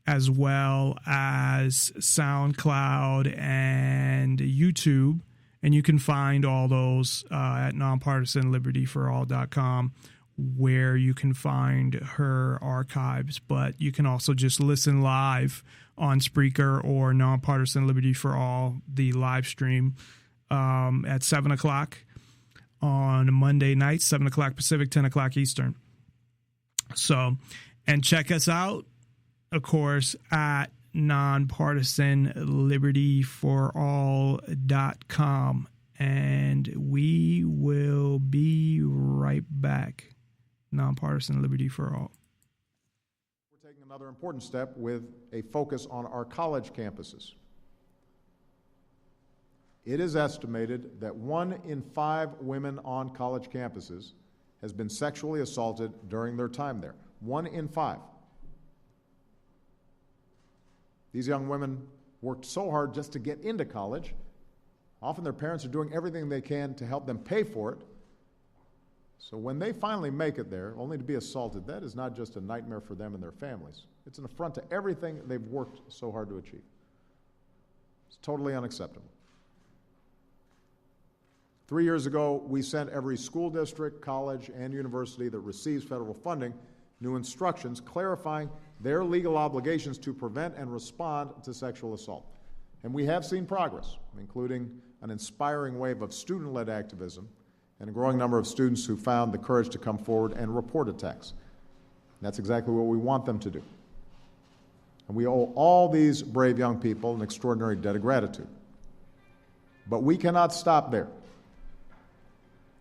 as well as SoundCloud and YouTube, and you can find all those at nonpartisanlibertyforall.com, where you can find her archives, but you can also just listen live on Spreaker or Nonpartisan Liberty for All, the live stream at 7 o'clock on Monday night, 7 o'clock Pacific, 10 o'clock Eastern. So, and check us out, of course, at nonpartisanlibertyforall.com, and we will be right back. Nonpartisan Liberty for All. We're taking another important step with a focus on our college campuses. It is estimated that 1 in 5 women on college campuses has been sexually assaulted during their time there. 1 in 5. These young women worked so hard just to get into college. Often their parents are doing everything they can to help them pay for it. So when they finally make it there, only to be assaulted, that is not just a nightmare for them and their families. It's an affront to everything they've worked so hard to achieve. It's totally unacceptable. 3 years ago, we sent every school district, college, and university that receives federal funding new instructions clarifying their legal obligations to prevent and respond to sexual assault. And we have seen progress, including an inspiring wave of student-led activism and a growing number of students who found the courage to come forward and report attacks. And that's exactly what we want them to do. And we owe all these brave young people an extraordinary debt of gratitude. But we cannot stop there.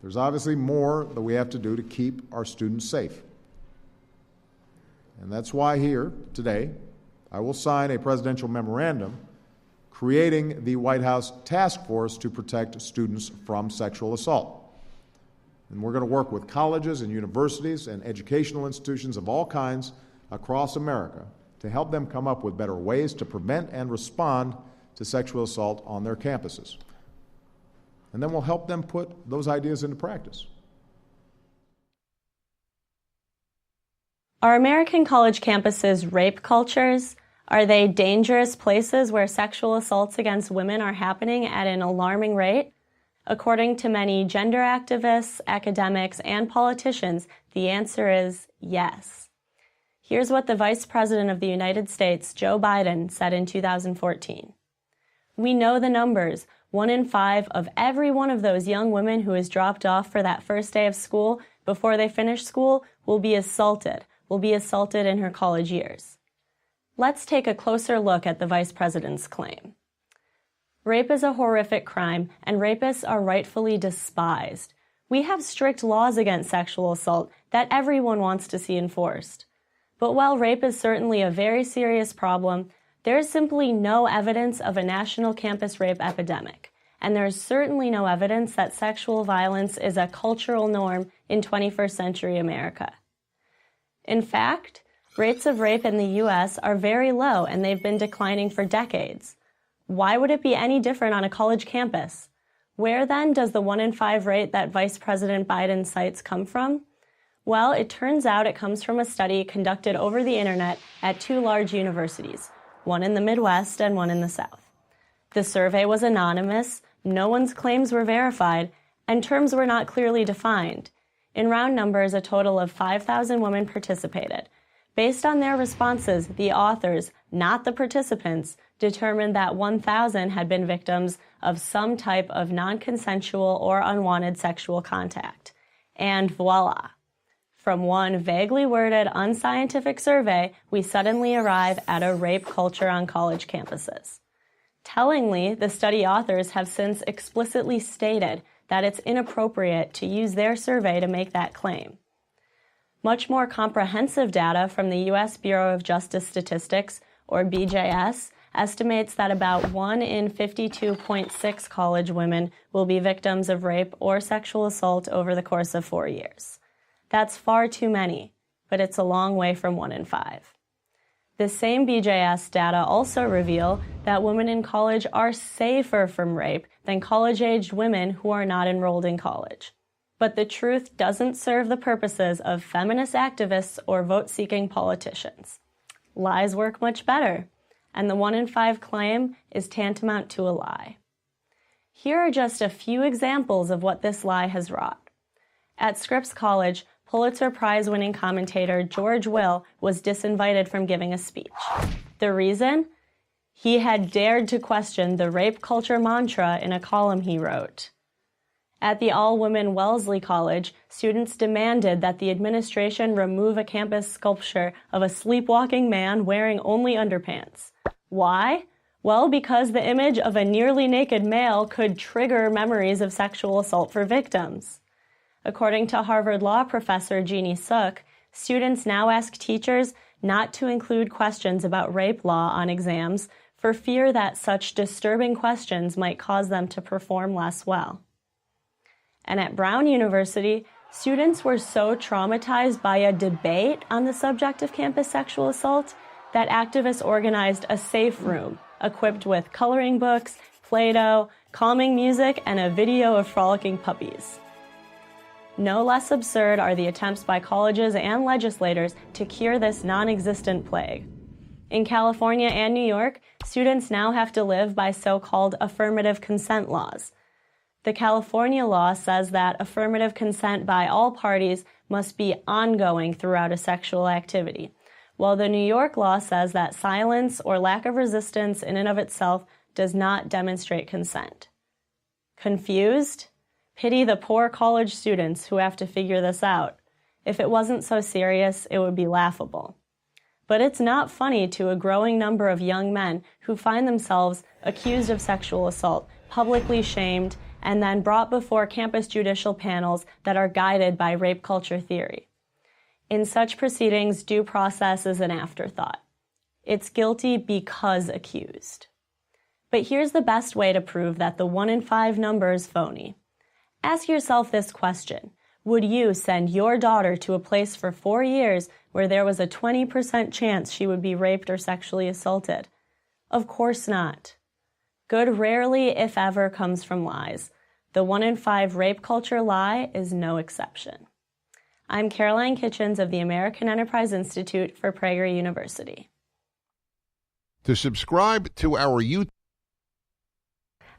There's obviously more that we have to do to keep our students safe. And that's why here today, I will sign a presidential memorandum creating the White House Task Force to protect students from sexual assault. And we're going to work with colleges and universities and educational institutions of all kinds across America to help them come up with better ways to prevent and respond to sexual assault on their campuses. And then we'll help them put those ideas into practice. Are American college campuses rape cultures? Are they dangerous places where sexual assaults against women are happening at an alarming rate? According to many gender activists, academics, and politicians, the answer is yes. Here's what the Vice President of the United States, Joe Biden, said in 2014. We know the numbers. 1 in 5 of every one of those young women who is dropped off for that first day of school before they finish school will be assaulted in her college years. Let's take a closer look at the Vice President's claim. Rape is a horrific crime, and rapists are rightfully despised. We have strict laws against sexual assault that everyone wants to see enforced. But while rape is certainly a very serious problem, there is simply no evidence of a national campus rape epidemic, and there is certainly no evidence that sexual violence is a cultural norm in 21st century America. In fact, rates of rape in the U.S. are very low, and they've been declining for decades. Why would it be any different on a college campus? Where then does the 1 in 5 rate that Vice President Biden cites come from? Well, it turns out it comes from a study conducted over the internet at 2 large universities, one in the Midwest and one in the South. The survey was anonymous, no one's claims were verified, and terms were not clearly defined. In round numbers, a total of 5,000 women participated. Based on their responses, the authors, not the participants, determined that 1,000 had been victims of some type of non-consensual or unwanted sexual contact. And voila! From one vaguely worded, unscientific survey, we suddenly arrive at a rape culture on college campuses. Tellingly, the study authors have since explicitly stated that it's inappropriate to use their survey to make that claim. Much more comprehensive data from the U.S. Bureau of Justice Statistics, or BJS, estimates that about 1 in 52.6 college women will be victims of rape or sexual assault over the course of 4 years. That's far too many, but it's a long way from 1 in 5. The same BJS data also reveal that women in college are safer from rape than college-aged women who are not enrolled in college. But the truth doesn't serve the purposes of feminist activists or vote-seeking politicians. Lies work much better, and the 1 in 5 claim is tantamount to a lie. Here are just a few examples of what this lie has wrought. At Scripps College, Pulitzer Prize-winning commentator George Will was disinvited from giving a speech. The reason? He had dared to question the rape culture mantra in a column he wrote. At the all-women Wellesley College, students demanded that the administration remove a campus sculpture of a sleepwalking man wearing only underpants. Why? Well, because the image of a nearly naked male could trigger memories of sexual assault for victims. According to Harvard Law professor Jeannie Suk, students now ask teachers not to include questions about rape law on exams for fear that such disturbing questions might cause them to perform less well. And at Brown University, students were so traumatized by a debate on the subject of campus sexual assault that activists organized a safe room equipped with coloring books, Play-Doh, calming music, and a video of frolicking puppies. No less absurd are the attempts by colleges and legislators to cure this non-existent plague. In California and New York, students now have to live by so-called affirmative consent laws. The California law says that affirmative consent by all parties must be ongoing throughout a sexual activity, while the New York law says that silence or lack of resistance in and of itself does not demonstrate consent. Confused? Pity the poor college students who have to figure this out. If it wasn't so serious, it would be laughable. But it's not funny to a growing number of young men who find themselves accused of sexual assault, publicly shamed, and then brought before campus judicial panels that are guided by rape culture theory. In such proceedings, due process is an afterthought. It's guilty because accused. But here's the best way to prove that the 1 in 5 number is phony. Ask yourself this question. Would you send your daughter to a place for 4 years where there was a 20% chance she would be raped or sexually assaulted? Of course not. Good rarely, if ever, comes from lies. The 1 in 5 rape culture lie is no exception. I'm Caroline Kitchens of the American Enterprise Institute for Prager University. To subscribe to our YouTube.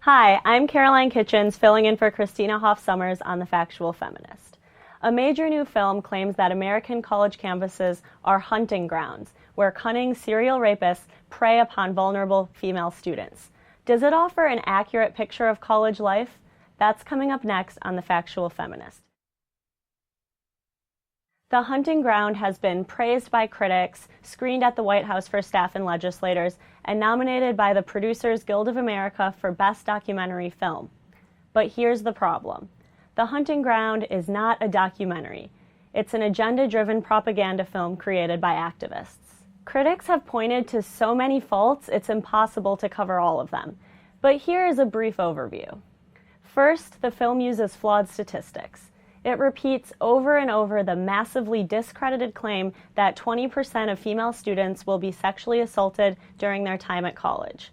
Hi, I'm Caroline Kitchens, filling in for Christina Hoff Sommers on The Factual Feminist. A major new film claims that American college campuses are hunting grounds, where cunning serial rapists prey upon vulnerable female students. Does it offer an accurate picture of college life? That's coming up next on The Factual Feminist. The Hunting Ground has been praised by critics, screened at the White House for staff and legislators, and nominated by the Producers Guild of America for Best Documentary Film. But here's the problem. The Hunting Ground is not a documentary. It's an agenda-driven propaganda film created by activists. Critics have pointed to so many faults, it's impossible to cover all of them. But here is a brief overview. First, the film uses flawed statistics. It repeats over and over the massively discredited claim that 20% of female students will be sexually assaulted during their time at college.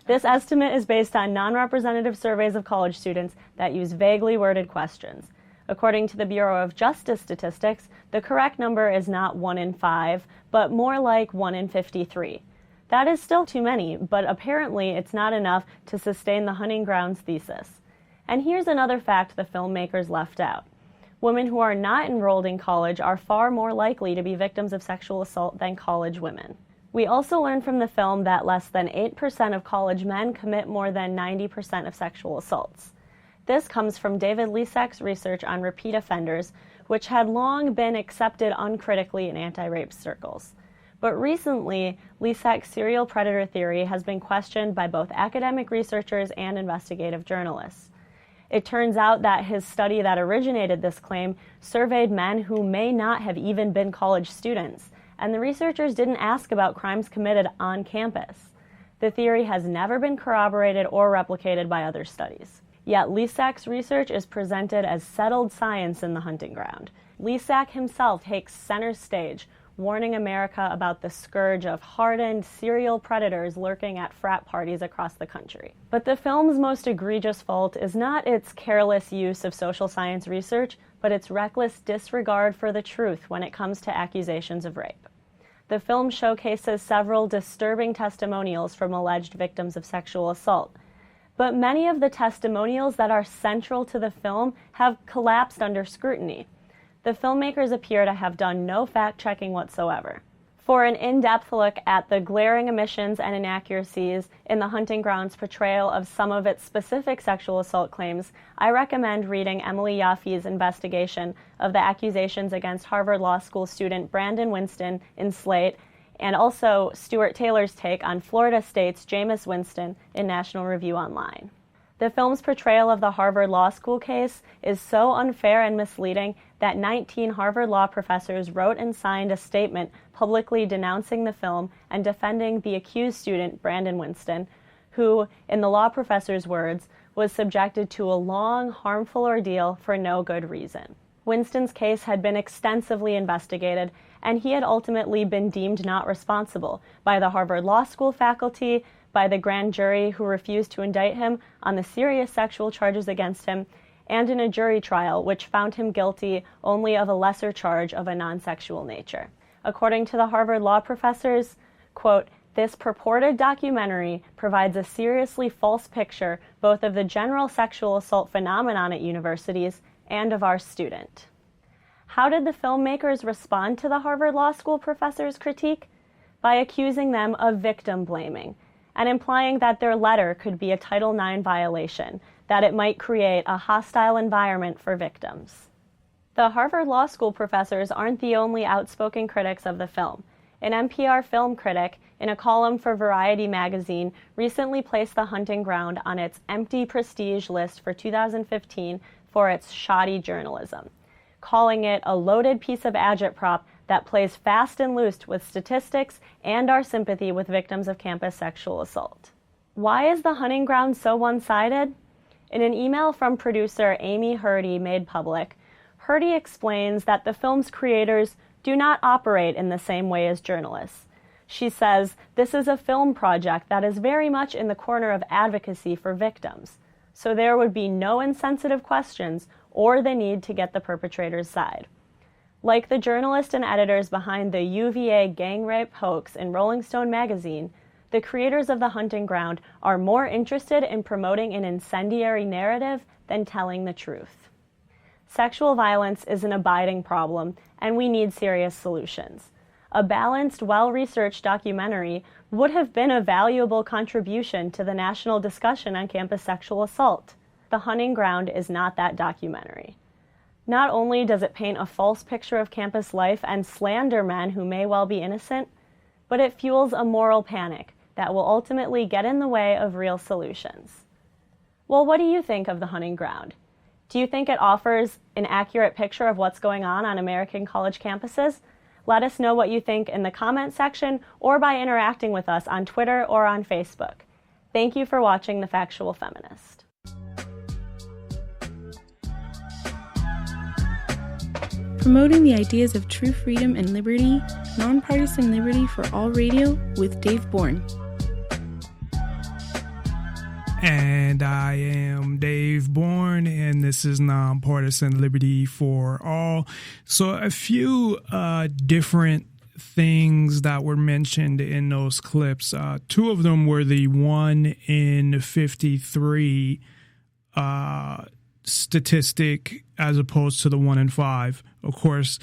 This estimate is based on non-representative surveys of college students that use vaguely worded questions. According to the Bureau of Justice Statistics, the correct number is not 1 in 5, but more like 1 in 53. That is still too many, but apparently it's not enough to sustain the hunting grounds thesis. And here's another fact the filmmakers left out. Women who are not enrolled in college are far more likely to be victims of sexual assault than college women. We also learned from the film that less than 8% of college men commit more than 90% of sexual assaults. This comes from David Lisak's research on repeat offenders, which had long been accepted uncritically in anti-rape circles. But recently, Lisak's serial predator theory has been questioned by both academic researchers and investigative journalists. It turns out that his study that originated this claim surveyed men who may not have even been college students, and the researchers didn't ask about crimes committed on campus. The theory has never been corroborated or replicated by other studies. Yet Lisak's research is presented as settled science in the hunting ground. Lisak himself takes center stage, warning America about the scourge of hardened serial predators lurking at frat parties across the country. But the film's most egregious fault is not its careless use of social science research, but its reckless disregard for the truth when it comes to accusations of rape. The film showcases several disturbing testimonials from alleged victims of sexual assault, but many of the testimonials that are central to the film have collapsed under scrutiny. The filmmakers appear to have done no fact-checking whatsoever. For an in-depth look at the glaring omissions and inaccuracies in the hunting ground's portrayal of some of its specific sexual assault claims, I recommend reading Emily Yaffe's investigation of the accusations against Harvard Law School student Brandon Winston in Slate, and also Stuart Taylor's take on Florida State's Jameis Winston in National Review Online. The film's portrayal of the Harvard Law School case is so unfair and misleading that 19 Harvard law professors wrote and signed a statement publicly denouncing the film and defending the accused student, Brandon Winston, who, in the law professor's words, was subjected to a long, harmful ordeal for no good reason. Winston's case had been extensively investigated, and he had ultimately been deemed not responsible by the Harvard Law School faculty, by the grand jury who refused to indict him on the serious sexual charges against him, and in a jury trial which found him guilty only of a lesser charge of a non-sexual nature. According to the Harvard law professors, quote, "This purported documentary provides a seriously false picture both of the general sexual assault phenomenon at universities and of our student." How did the filmmakers respond to the Harvard Law School professors' critique? By accusing them of victim blaming, and implying that their letter could be a Title IX violation, that it might create a hostile environment for victims. The Harvard Law School professors aren't the only outspoken critics of the film. An NPR film critic, in a column for Variety magazine, recently placed The Hunting Ground on its empty prestige list for 2015 for its shoddy journalism, calling it a loaded piece of agitprop that plays fast and loose with statistics and our sympathy with victims of campus sexual assault. Why is The Hunting Ground so one-sided? In an email from producer Amy Hurdy made public, Hurdy explains that the film's creators do not operate in the same way as journalists. She says, "This is a film project that is very much in the corner of advocacy for victims, so there would be no insensitive questions or the need to get the perpetrator's side." Like the journalists and editors behind the UVA gang rape hoax in Rolling Stone magazine, the creators of The Hunting Ground are more interested in promoting an incendiary narrative than telling the truth. Sexual violence is an abiding problem, and we need serious solutions. A balanced, well-researched documentary would have been a valuable contribution to the national discussion on campus sexual assault. The Hunting Ground is not that documentary. Not only does it paint a false picture of campus life and slander men who may well be innocent, but it fuels a moral panic that will ultimately get in the way of real solutions. Well, what do you think of The Hunting Ground? Do you think it offers an accurate picture of what's going on American college campuses? Let us know what you think in the comment section or by interacting with us on Twitter or on Facebook. Thank you for watching The Factual Feminist. Promoting the ideas of true freedom and liberty, nonpartisan liberty for all radio with Dave Bourne. And I am Dave Bourne, and this is Nonpartisan Liberty for All. So a few different things that were mentioned in those clips. Two of them were the 1 in 53 statistic as opposed to the 1 in 5. Of course,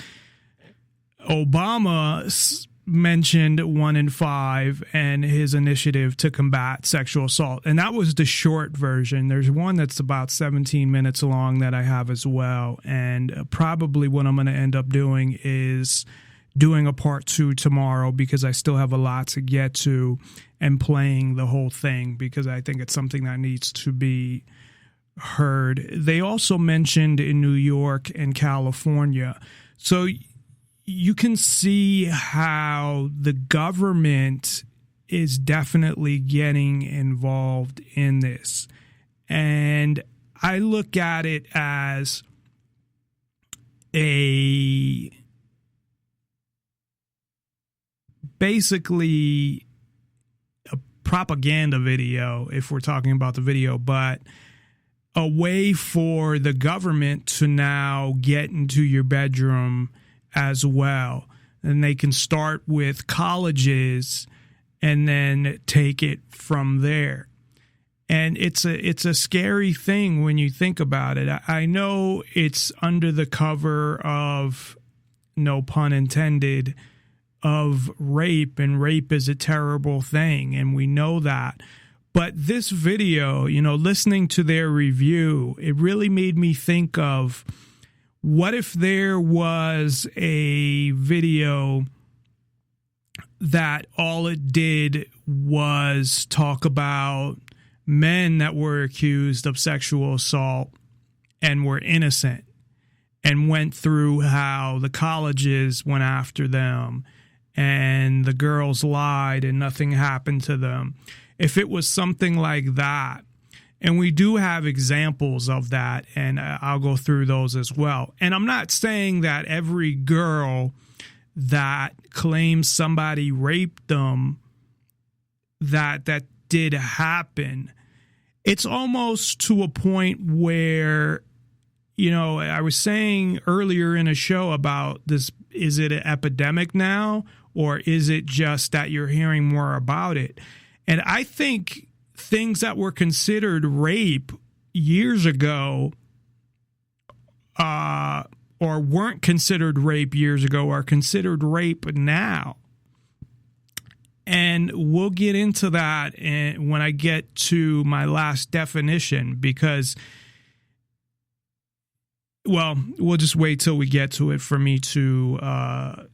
Obama mentioned 1 in 5 and his initiative to combat sexual assault. And that was the short version. There's one that's about 17 minutes long that I have as well. And probably what I'm going to end up doing is doing a part 2 tomorrow, because I still have a lot to get to, and playing the whole thing because I think it's something that needs to be heard. They also mentioned in New York and California. So you can see how the government is definitely getting involved in this. And I look at it as basically a propaganda video, if we're talking about the video, but a way for the government to now get into your bedroom as well. And they can start with colleges and then take it from there. And it's a scary thing when you think about it. I know it's under the cover of, no pun intended, of rape, and rape is a terrible thing, and we know that. But this video, listening to their review, it really made me think of, what if there was a video that all it did was talk about men that were accused of sexual assault and were innocent, and went through how the colleges went after them and the girls lied and nothing happened to them? If it was something like that, and we do have examples of that, and I'll go through those as well. And I'm not saying that every girl that claims somebody raped them, that did happen. It's almost to a point where, I was saying earlier in a show about this, is it an epidemic now, or is it just that you're hearing more about it? And I think things that were considered rape years ago, or weren't considered rape years ago, are considered rape now. And we'll get into that when I get to my last definition, because, well, we'll just wait till we get to it for me to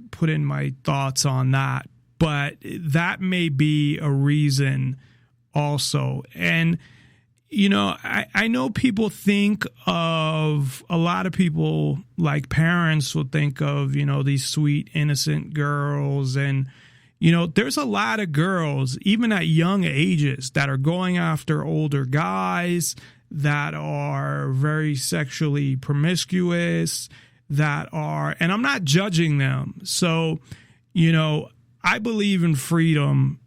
put in my thoughts on that. But that may be a reason also. And, I know people think of, a lot of people, like parents will think of, these sweet, innocent girls. And, there's a lot of girls, even at young ages, that are going after older guys, that are very sexually promiscuous, that are, and I'm not judging them. So, I believe in freedom,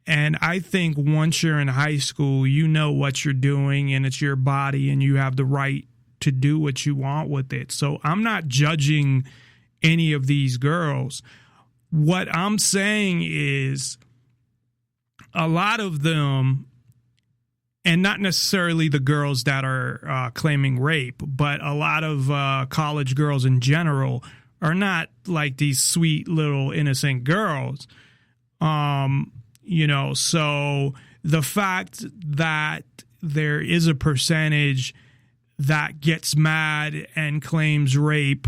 and I think once you're in high school, you know what you're doing, and it's your body, and you have the right to do what you want with it. So I'm not judging any of these girls. What I'm saying is, a lot of them, and not necessarily the girls that are claiming rape, but a lot of college girls in general are not like these sweet little innocent girls. So the fact that there is a percentage that gets mad and claims rape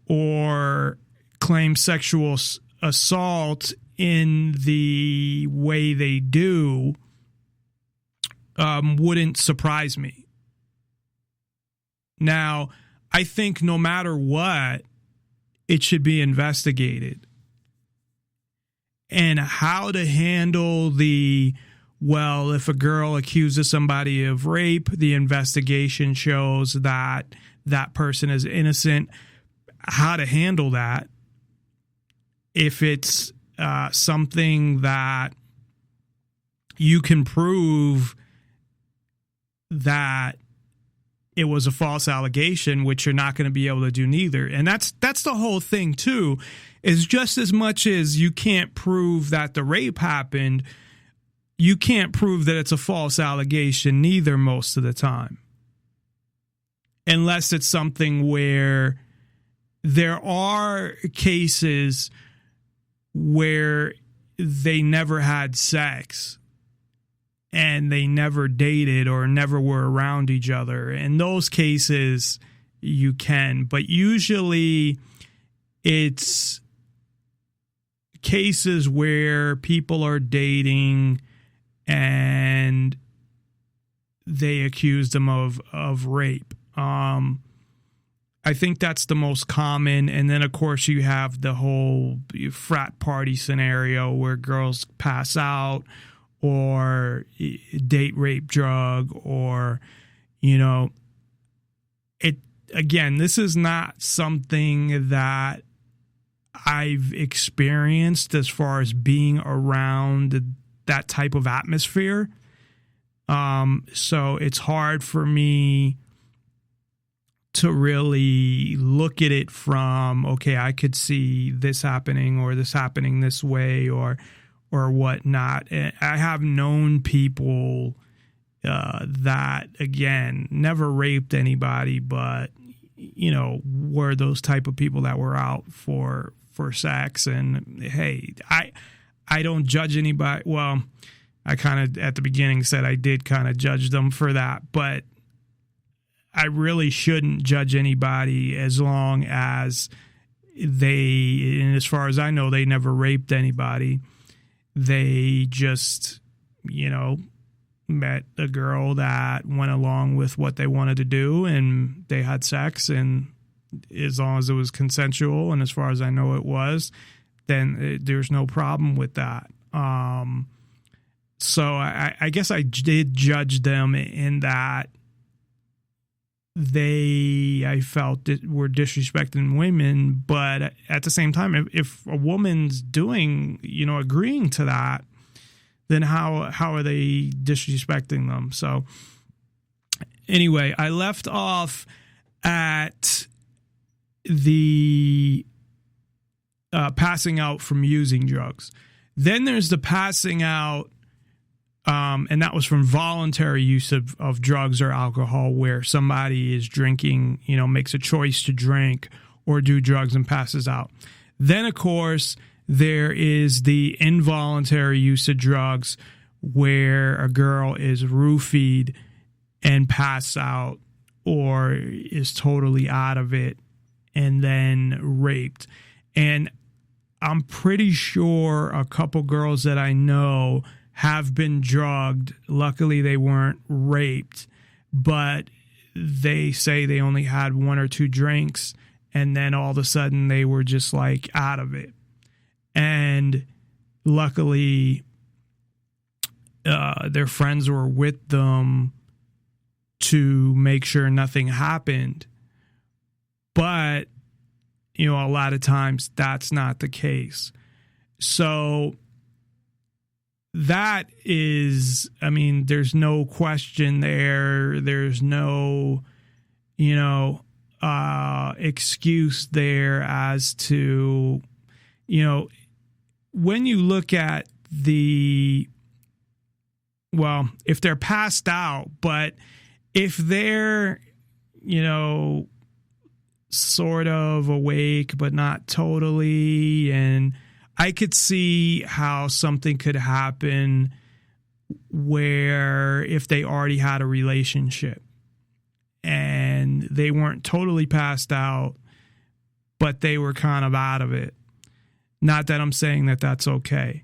or claims sexual assault in the way they do wouldn't surprise me. Now, I think no matter what, it should be investigated. And how to handle if a girl accuses somebody of rape, the investigation shows that that person is innocent, how to handle that. If it's something that you can prove that it was a false allegation, which you're not going to be able to do neither. And that's the whole thing too, is just as much as you can't prove that the rape happened, you can't prove that it's a false allegation neither most of the time. Unless it's something where there are cases where they never had sex and they never dated or never were around each other. In those cases, you can. But usually it's cases where people are dating and they accuse them of rape. I think that's the most common. And then, of course, you have the whole frat party scenario where girls pass out or date rape drug or, again, this is not something that I've experienced as far as being around that type of atmosphere. So it's hard for me to really look at it from, okay, I could see this happening or this happening this way or whatnot. I have known people that, again, never raped anybody, but, were those type of people that were out for sex. And, hey, I don't judge anybody. Well, I kind of, at the beginning, said I did kind of judge them for that, but I really shouldn't judge anybody as long as they, and as far as I know, they never raped anybody. They just, met a girl that went along with what they wanted to do, and they had sex, and as long as it was consensual, and as far as I know it was, then there's no problem with that. So I guess I did judge them in that I felt were disrespecting women, but at the same time, if a woman's doing, agreeing to that, then how are they disrespecting them? So anyway, I left off at the passing out from using drugs. Then there's the passing out, and that was from voluntary use of drugs or alcohol, where somebody is drinking, makes a choice to drink or do drugs and passes out. Then, of course, there is the involuntary use of drugs, where a girl is roofied and passed out or is totally out of it and then raped. And I'm pretty sure a couple girls that I know have been drugged. Luckily, they weren't raped, but they say they only had one or two drinks, and then all of a sudden they were just like out of it. And luckily, their friends were with them to make sure nothing happened. But, a lot of times that's not the case. So that is, there's no question there. There's no, excuse there as to, when you look at if they're passed out, but if they're, sort of awake, but not totally, and I could see how something could happen where if they already had a relationship and they weren't totally passed out, but they were kind of out of it. Not that I'm saying that that's okay.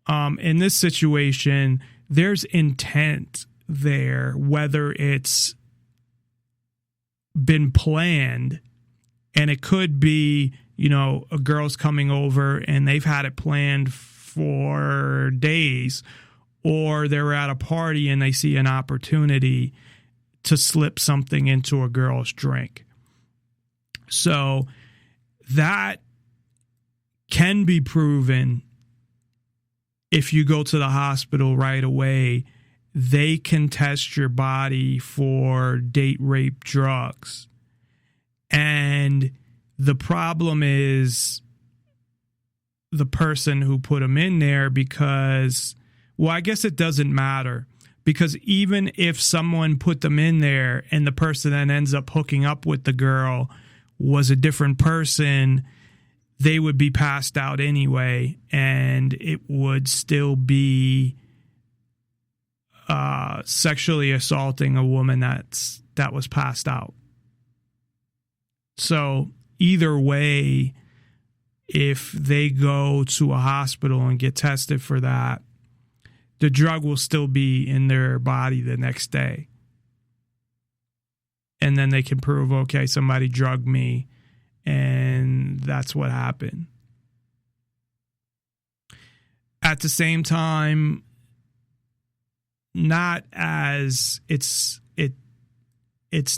In this situation, there's intent there, whether it's been planned, and it could be, a girl's coming over and they've had it planned for days, or they're at a party and they see an opportunity to slip something into a girl's drink. So that can be proven. If you go to the hospital right away, they can test your body for date rape drugs. And the problem is the person who put them in there, because, I guess it doesn't matter, because even if someone put them in there and the person that ends up hooking up with the girl was a different person, they would be passed out anyway, and it would still be sexually assaulting a woman that was passed out. So either way, if they go to a hospital and get tested for that, the drug will still be in their body the next day. and then they can prove, okay, somebody drugged me, and that's what happened. At the same time, not as it's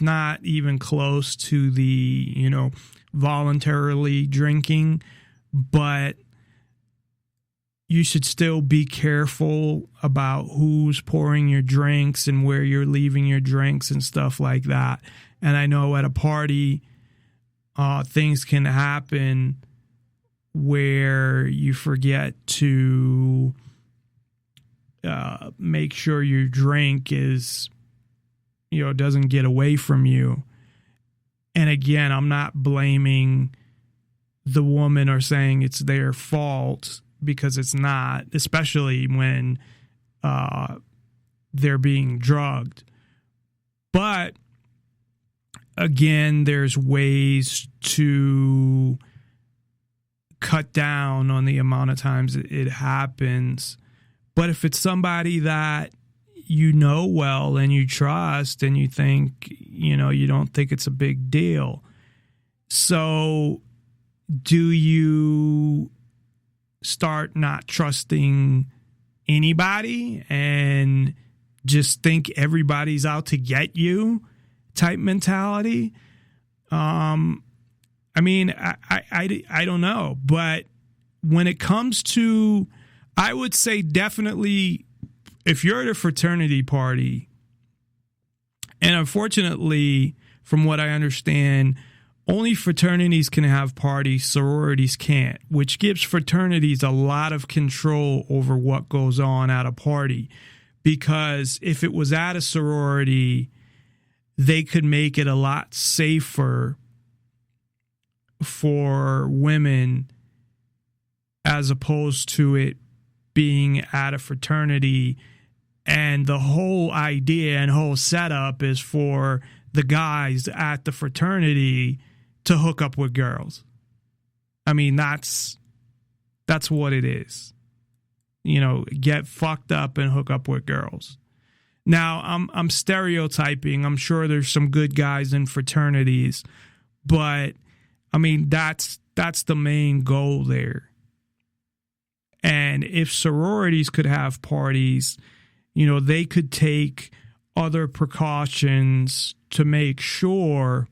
not even close to the, voluntarily drinking, but you should still be careful about who's pouring your drinks and where you're leaving your drinks and stuff like that. And I know at a party, things can happen where you forget to make sure your drink is, doesn't get away from you. And again, I'm not blaming the woman or saying it's their fault, because it's not, especially when they're being drugged. But again, there's ways to cut down on the amount of times it happens. But if it's somebody that you know well and you trust and you think, you don't think it's a big deal. So do you start not trusting anybody and just think everybody's out to get you type mentality? I don't know. But when it comes to, I would say definitely, if you're at a fraternity party, and unfortunately, from what I understand, only fraternities can have parties, sororities can't, which gives fraternities a lot of control over what goes on at a party. Because if it was at a sorority, they could make it a lot safer for women as opposed to it being at a fraternity. And the whole idea and whole setup is for the guys at the fraternity to hook up with girls. I mean, that's what it is. Get fucked up and hook up with girls. Now, I'm stereotyping. I'm sure there's some good guys in fraternities, but I mean, that's the main goal there. And if sororities could have parties, they could take other precautions to make sure,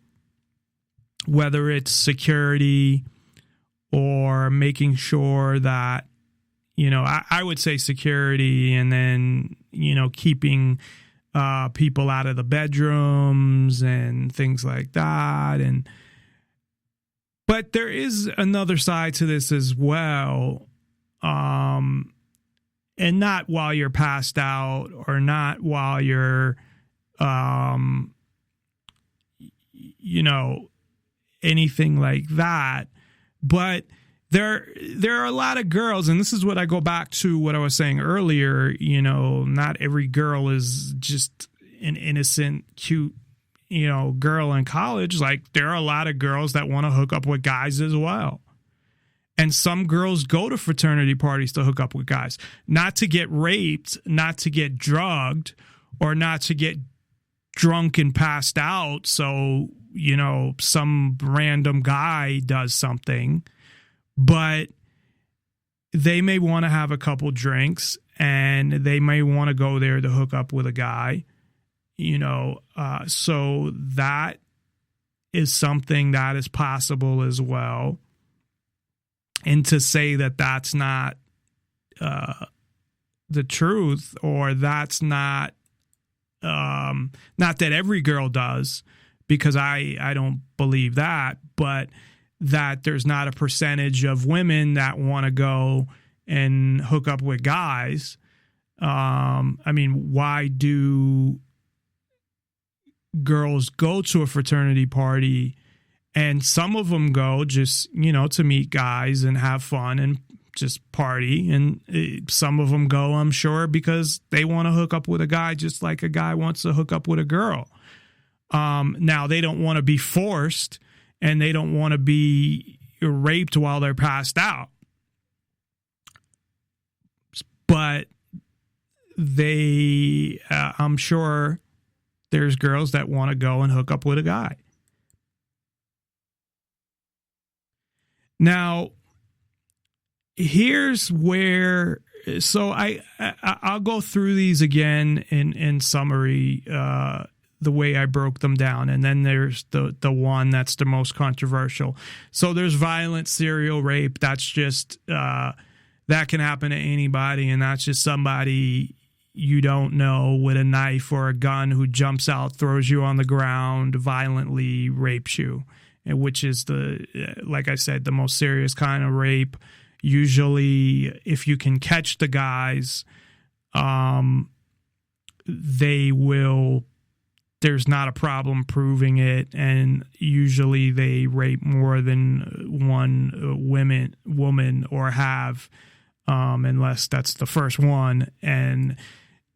whether it's security or making sure that, I would say security, and then, keeping people out of the bedrooms and things like that. But there is another side to this as well. And not while you're passed out or not while you're, anything like that. But there are a lot of girls, and this is what I go back to what I was saying earlier, not every girl is just an innocent, cute, girl in college. Like, there are a lot of girls that want to hook up with guys as well. And some girls go to fraternity parties to hook up with guys, not to get raped, not to get drugged, or not to get drunk and passed out. So, some random guy does something, but they may want to have a couple drinks and they may want to go there to hook up with a guy, so that is something that is possible as well. And to say that that's not the truth, or that's not that every girl does, because I don't believe that, but that there's not a percentage of women that want to go and hook up with guys. Why do girls go to a fraternity party? And some of them go just, to meet guys and have fun and just party. And some of them go, I'm sure, because they want to hook up with a guy just like a guy wants to hook up with a girl. Now, they don't want to be forced, and they don't want to be raped while they're passed out. But they, I'm sure, there's girls that want to go and hook up with a guy. Now, here's where, so I'll go through these again in summary, the way I broke them down. And then there's the one that's the most controversial. So there's violent serial rape. That's just, that can happen to anybody. And that's just somebody you don't know with a knife or a gun who jumps out, throws you on the ground, violently rapes you, which is like I said, the most serious kind of rape. Usually, if you can catch the guys, there's not a problem proving it, and usually they rape more than one woman or have, unless that's the first one. And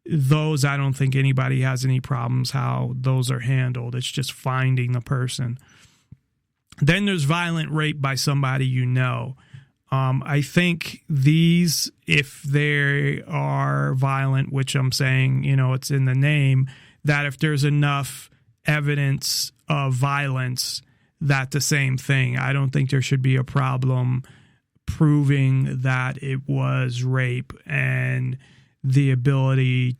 those, I don't think anybody has any problems how those are handled. It's just finding the person. Then there's violent rape by somebody you know. I think these, if they are violent, which I'm saying, it's in the name, that if there's enough evidence of violence, that the same thing. I don't think there should be a problem proving that it was rape, and the ability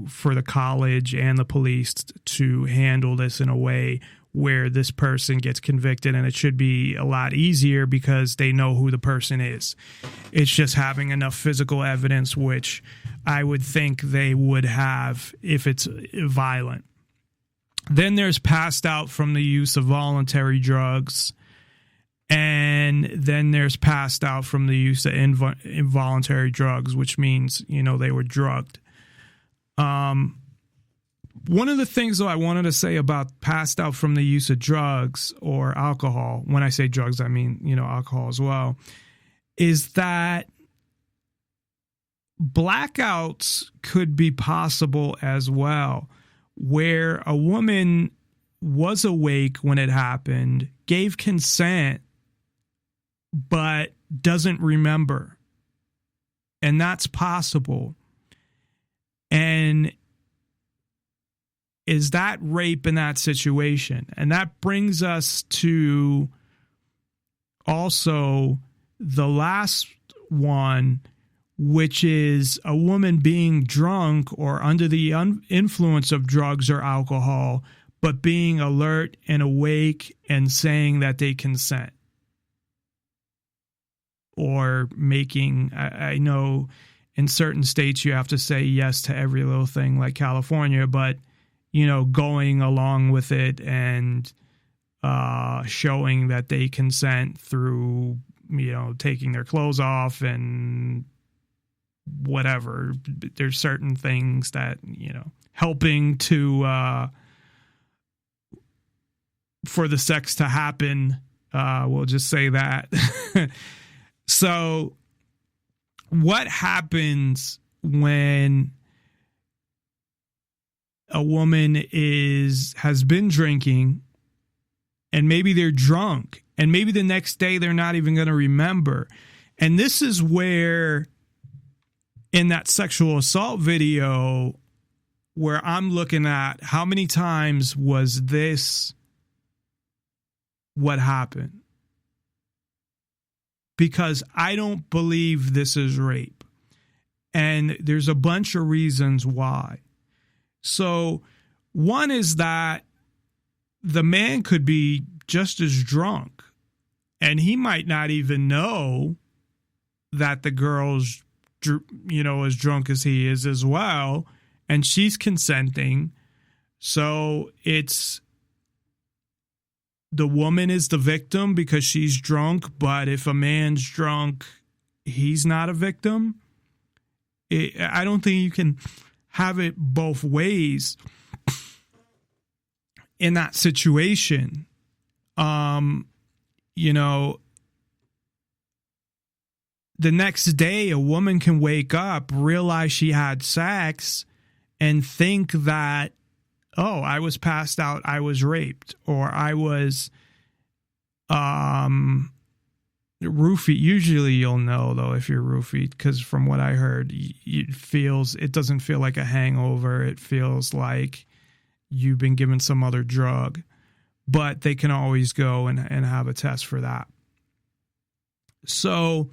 for the college and the police to handle this in a way where this person gets convicted, and it should be a lot easier because they know who the person is. It's just having enough physical evidence, which I would think they would have if it's violent. Then there's passed out from the use of voluntary drugs, and then there's passed out from the use of involuntary drugs, which means, they were drugged. One of the things, though, I wanted to say about passed out from the use of drugs or alcohol, when I say drugs, I mean, alcohol as well, is that blackouts could be possible as well, where a woman was awake when it happened, gave consent, but doesn't remember. And that's possible. And is that rape in that situation? And that brings us to also the last one, which is a woman being drunk or under the influence of drugs or alcohol, but being alert and awake and saying that they consent. Or making, I know in certain states you have to say yes to every little thing like California, but going along with it and showing that they consent through, taking their clothes off and whatever. There's certain things that, helping to, for the sex to happen. We'll just say that. So what happens when a woman has been drinking and maybe they're drunk and maybe the next day they're not even going to remember? And this is where in that sexual assault video where I'm looking at how many times was this what happened? Because I don't believe this is rape. And there's a bunch of reasons why. So one is that the man could be just as drunk and he might not even know that the girl's, as drunk as he is as well. And she's consenting. So the woman is the victim because she's drunk. But if a man's drunk, he's not a victim. I don't think you can have it both ways in that situation. The next day, a woman can wake up, realize she had sex, and think that, oh, I was passed out, I was raped, or I was roofied. Usually you'll know, though, if you're roofied, because from what I heard, it doesn't feel like a hangover. It feels like, you've been given some other drug, but they can always go and have a test for that. So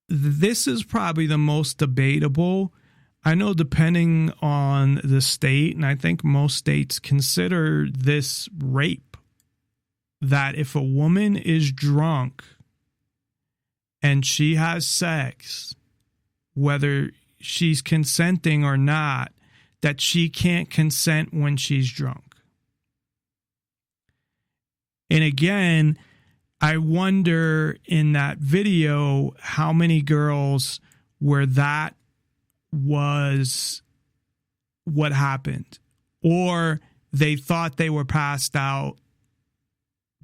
this is probably the most debatable. I know depending on the state, and I think most states consider this rape, that if a woman is drunk and she has sex, whether she's consenting or not, that she can't consent when she's drunk. And again, I wonder in that video how many girls where that was what happened, or they thought they were passed out,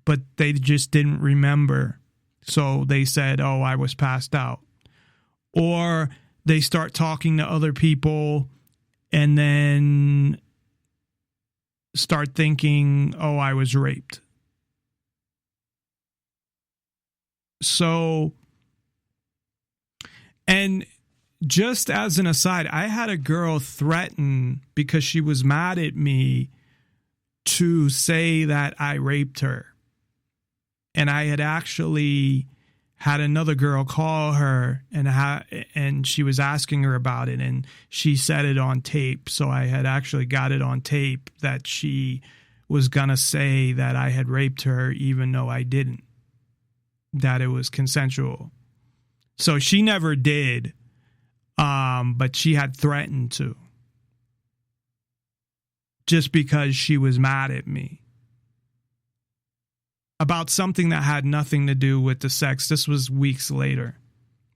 but they just didn't remember. So they said, oh, I was passed out. Or they start talking to other people and then start thinking, oh, I was raped. So, and just as an aside, I had a girl threaten because she was mad at me to say that I raped her. And I had actually had another girl call her and she was asking her about it, and she said it on tape. So I had actually got it on tape that she was going to say that I had raped her even though I didn't, that it was consensual. So she never did, but she had threatened to, just because she was mad at me about something that had nothing to do with the sex. This was weeks later.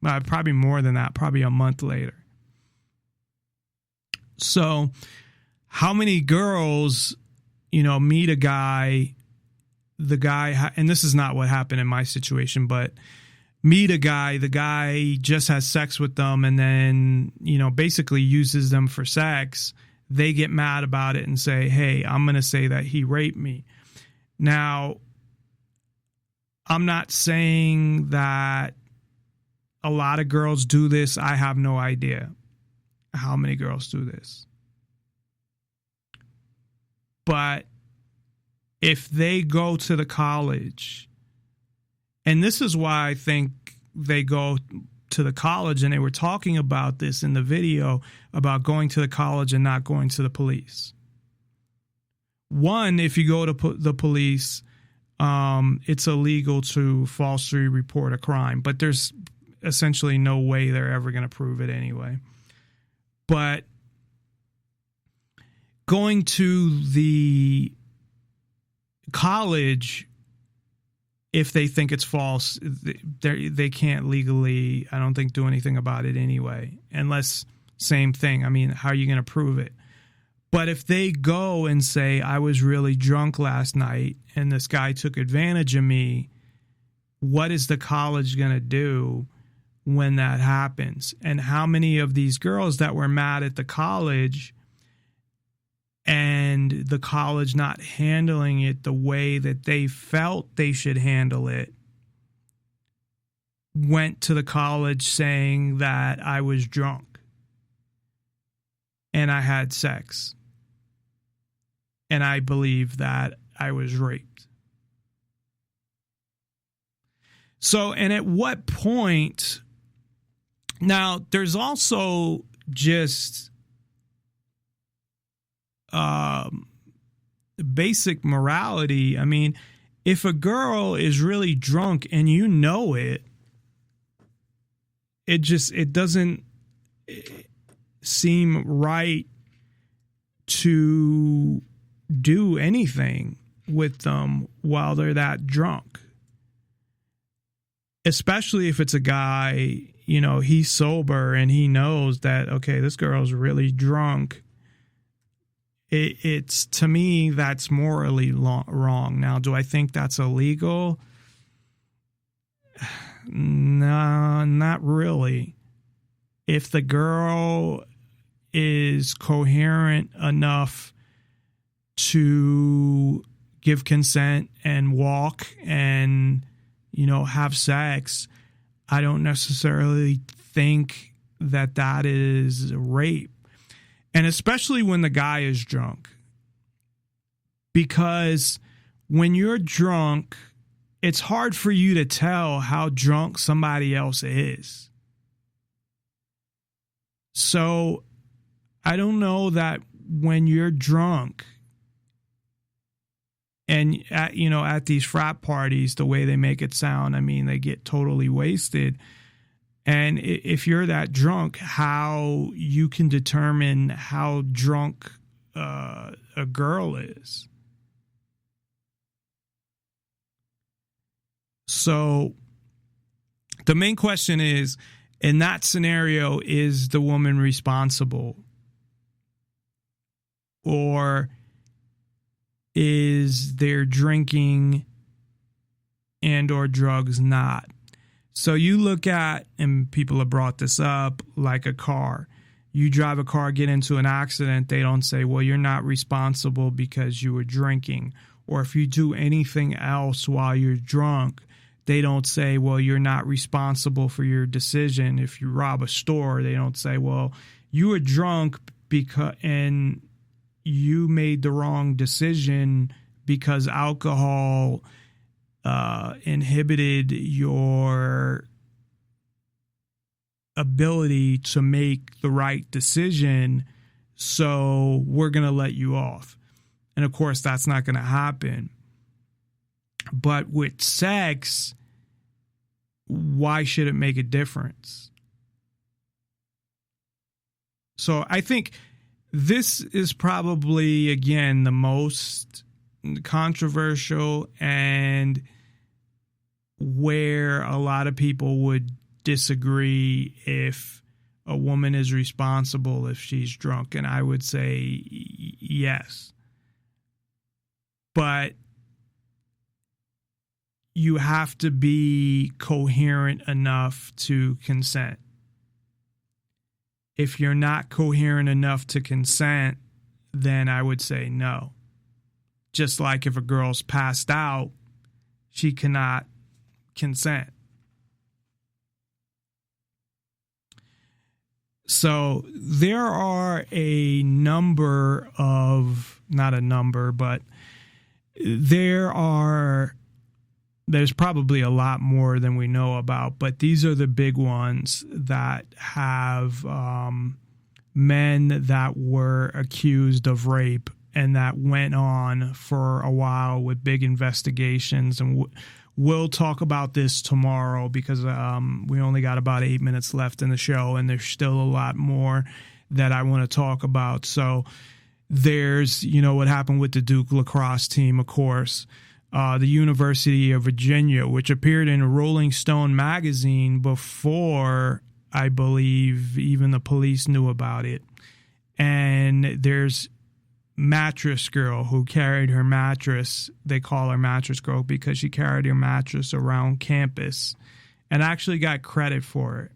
Probably more than that, probably a month later. So how many girls, meet a guy, and this is not what happened in my situation, but meet a guy, the guy just has sex with them and then, basically uses them for sex. They get mad about it and say, hey, I'm going to say that he raped me. Now, I'm not saying that a lot of girls do this. I have no idea how many girls do this. But if they go to the college, and this is why I think they go to the college, and they were talking about this in the video about going to the college and not going to the police. One, if you go to the police, it's illegal to falsely report a crime, but there's essentially no way they're ever going to prove it anyway. But going to the college, if they think it's false, they can't legally, I don't think, do anything about it anyway, unless, same thing. I mean, how are you going to prove it? But if they go and say, I was really drunk last night and this guy took advantage of me, what is the college going to do when that happens? And how many of these girls that were mad at the college and the college not handling it the way that they felt they should handle it went to the college saying that I was drunk and I had sex and I believe that I was raped? So, and at what point? Now, there's also just basic morality. I mean, if a girl is really drunk and you know it, it doesn't seem right to do anything with them while they're that drunk. Especially if it's a guy, he's sober and he knows that, okay, this girl's really drunk. It's, to me, that's morally wrong. Now, do I think that's illegal? No, not really. If the girl is coherent enough to give consent and walk and, have sex, I don't necessarily think that is rape. And especially when the guy is drunk. Because when you're drunk, it's hard for you to tell how drunk somebody else is. So I don't know that when you're drunk and at these frat parties, the way they make it sound, I mean, they get totally wasted. And if you're that drunk, how you can determine how drunk a girl is. So the main question is, in that scenario, is the woman responsible? Or is their drinking and or drugs not? So you look at, and people have brought this up, like a car. You drive a car, get into an accident, they don't say, well, you're not responsible because you were drinking. Or if you do anything else while you're drunk, they don't say, well, you're not responsible for your decision. If you rob a store, they don't say, well, you were drunk and you made the wrong decision because alcohol inhibited your ability to make the right decision, so we're going to let you off. And of course, that's not going to happen. But with sex, why should it make a difference? So I think this is probably, again, the most controversial and where a lot of people would disagree if a woman is responsible if she's drunk. And I would say yes. But you have to be coherent enough to consent. If you're not coherent enough to consent, then I would say no. Just like if a girl's passed out, she cannot consent. So there are a number of, not a number, but there's probably a lot more than we know about, but these are the big ones that have men that were accused of rape and that went on for a while with big investigations. And we'll talk about this tomorrow because we only got about 8 minutes left in the show, and there's still a lot more that I want to talk about. So there's, what happened with the Duke lacrosse team, of course. The University of Virginia, which appeared in Rolling Stone magazine before, I believe, even the police knew about it. And there's Mattress Girl who carried her mattress. They call her Mattress Girl because she carried her mattress around campus and actually got credit for it.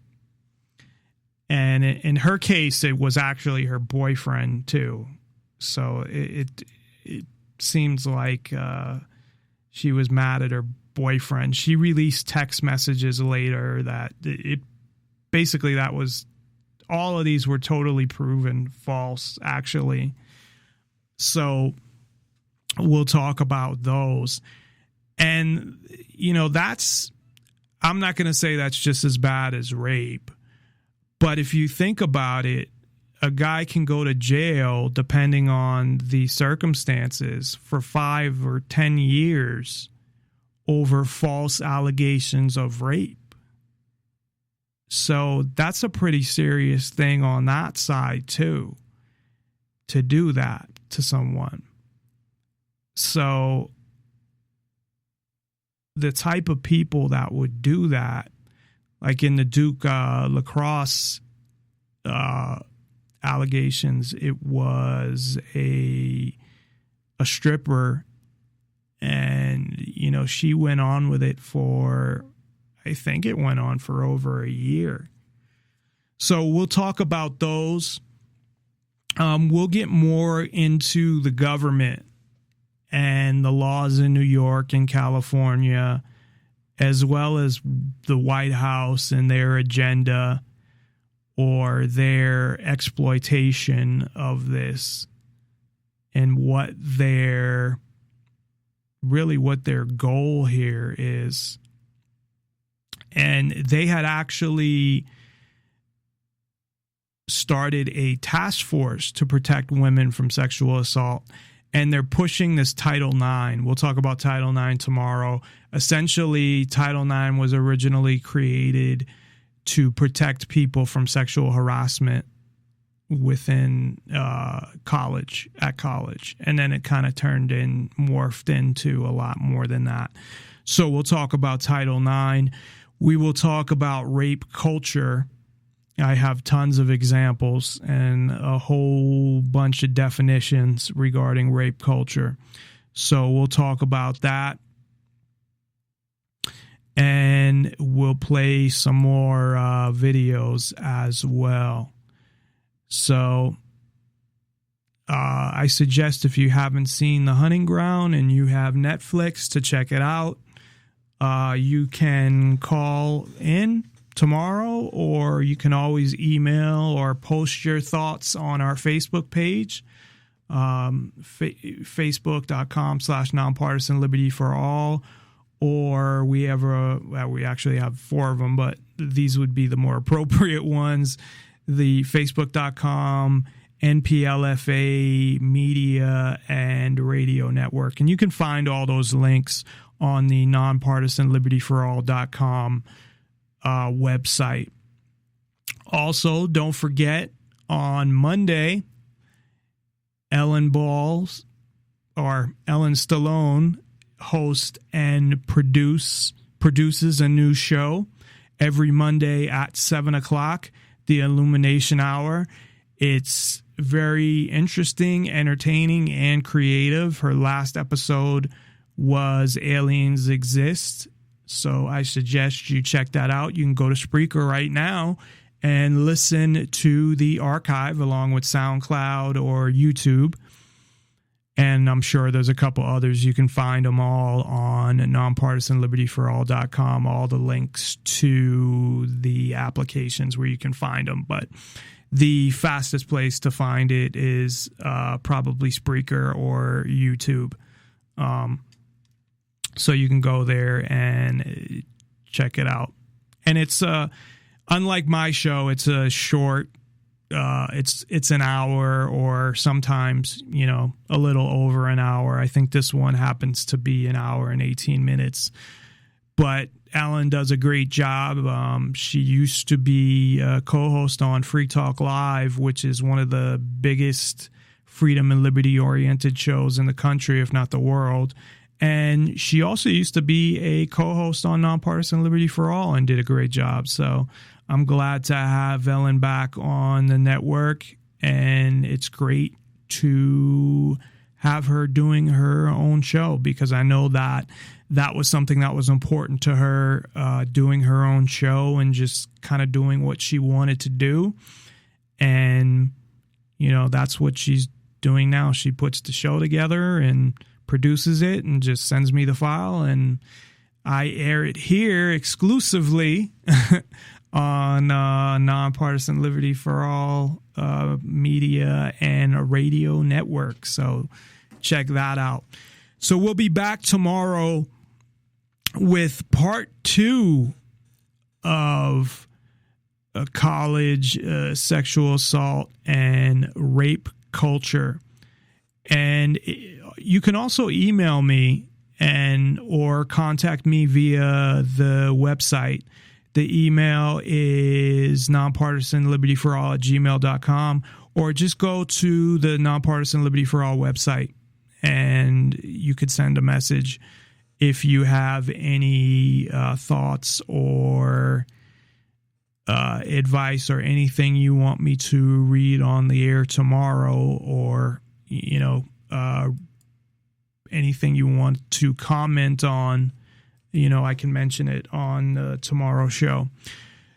And in her case, it was actually her boyfriend, too. So it seems like she was mad at her boyfriend. She released text messages later that that was, all of these were totally proven false, actually. So we'll talk about those. And, I'm not going to say that's just as bad as rape. But if you think about it, a guy can go to jail, depending on the circumstances, for 5 or 10 years over false allegations of rape. So that's a pretty serious thing on that side, too, to do that to someone. So the type of people that would do that, like in the Duke lacrosse allegations, it was a stripper, and she went on with it for, I think it went on for over a year. So we'll talk about those. We'll get more into the government and the laws in New York and California, as well as the White House and their agenda, or their exploitation of this, and what their goal here is. And they had actually started a task force to protect women from sexual assault, and they're pushing this Title IX. We'll talk about Title IX tomorrow. Essentially, Title IX was originally created to protect people from sexual harassment within college, and then it kind of morphed into a lot more than that. So we'll talk about Title IX. We will talk about rape culture. I have tons of examples and a whole bunch of definitions regarding rape culture. So we'll talk about that. And we'll play some more videos as well. So I suggest, if you haven't seen The Hunting Ground and you have Netflix, to check it out. You can call in tomorrow, or you can always email or post your thoughts on our Facebook page, facebook.com/nonpartisan liberty for all. Or we actually have 4 of them, but these would be the more appropriate ones. The facebook.com NPLFA Media and Radio Network. And you can find all those links on the nonpartisanlibertyforall.com website. Also, don't forget, on Monday, Ellen Stallone hosts and produces a new show every Monday at 7 o'clock, the Illumination Hour. It's very interesting, entertaining, and creative. Her last episode was Aliens Exist, so I suggest you check that out. You can go to Spreaker right now and listen to the archive along with SoundCloud or YouTube. And I'm sure there's a couple others. You can find them all on nonpartisanlibertyforall.com, all the links to the applications where you can find them. But the fastest place to find it is probably Spreaker or YouTube. So you can go there and check it out. And it's unlike my show, it's a short. It's an hour, or sometimes, a little over an hour. I think this one happens to be an hour and 18 minutes. But Ellen does a great job. She used to be a co-host on Free Talk Live, which is one of the biggest freedom and liberty-oriented shows in the country, if not the world. And she also used to be a co-host on Nonpartisan Liberty for All and did a great job. So I'm glad to have Ellen back on the network, and it's great to have her doing her own show, because I know that was something that was important to her, doing her own show and just kind of doing what she wanted to do. And, that's what she's doing now. She puts the show together and produces it and just sends me the file, and I air it here exclusively on Nonpartisan Liberty for All media and a radio network. So check that out. So we'll be back tomorrow with part 2 of college sexual assault and rape culture. And you can also email me or contact me via the website. The email is nonpartisanlibertyforall@gmail.com, or just go to the Nonpartisan Liberty for All website and you could send a message if you have any thoughts or advice or anything you want me to read on the air tomorrow, or anything you want to comment on. I can mention it on tomorrow's show.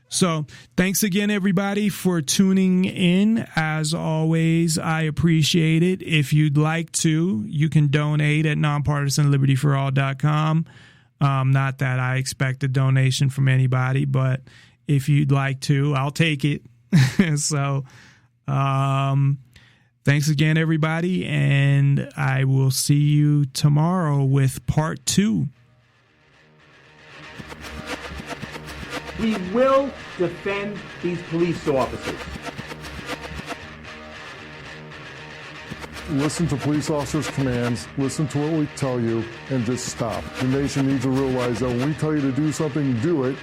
So thanks again, everybody, for tuning in. As always, I appreciate it. If you'd like to, you can donate at nonpartisanlibertyforall.com. Not that I expect a donation from anybody, but if you'd like to, I'll take it. So, thanks again, everybody. And I will see you tomorrow with part 2. We will defend these police officers. Listen to police officers' commands, listen to what we tell you, and just stop. The nation needs to realize that when we tell you to do something, do it,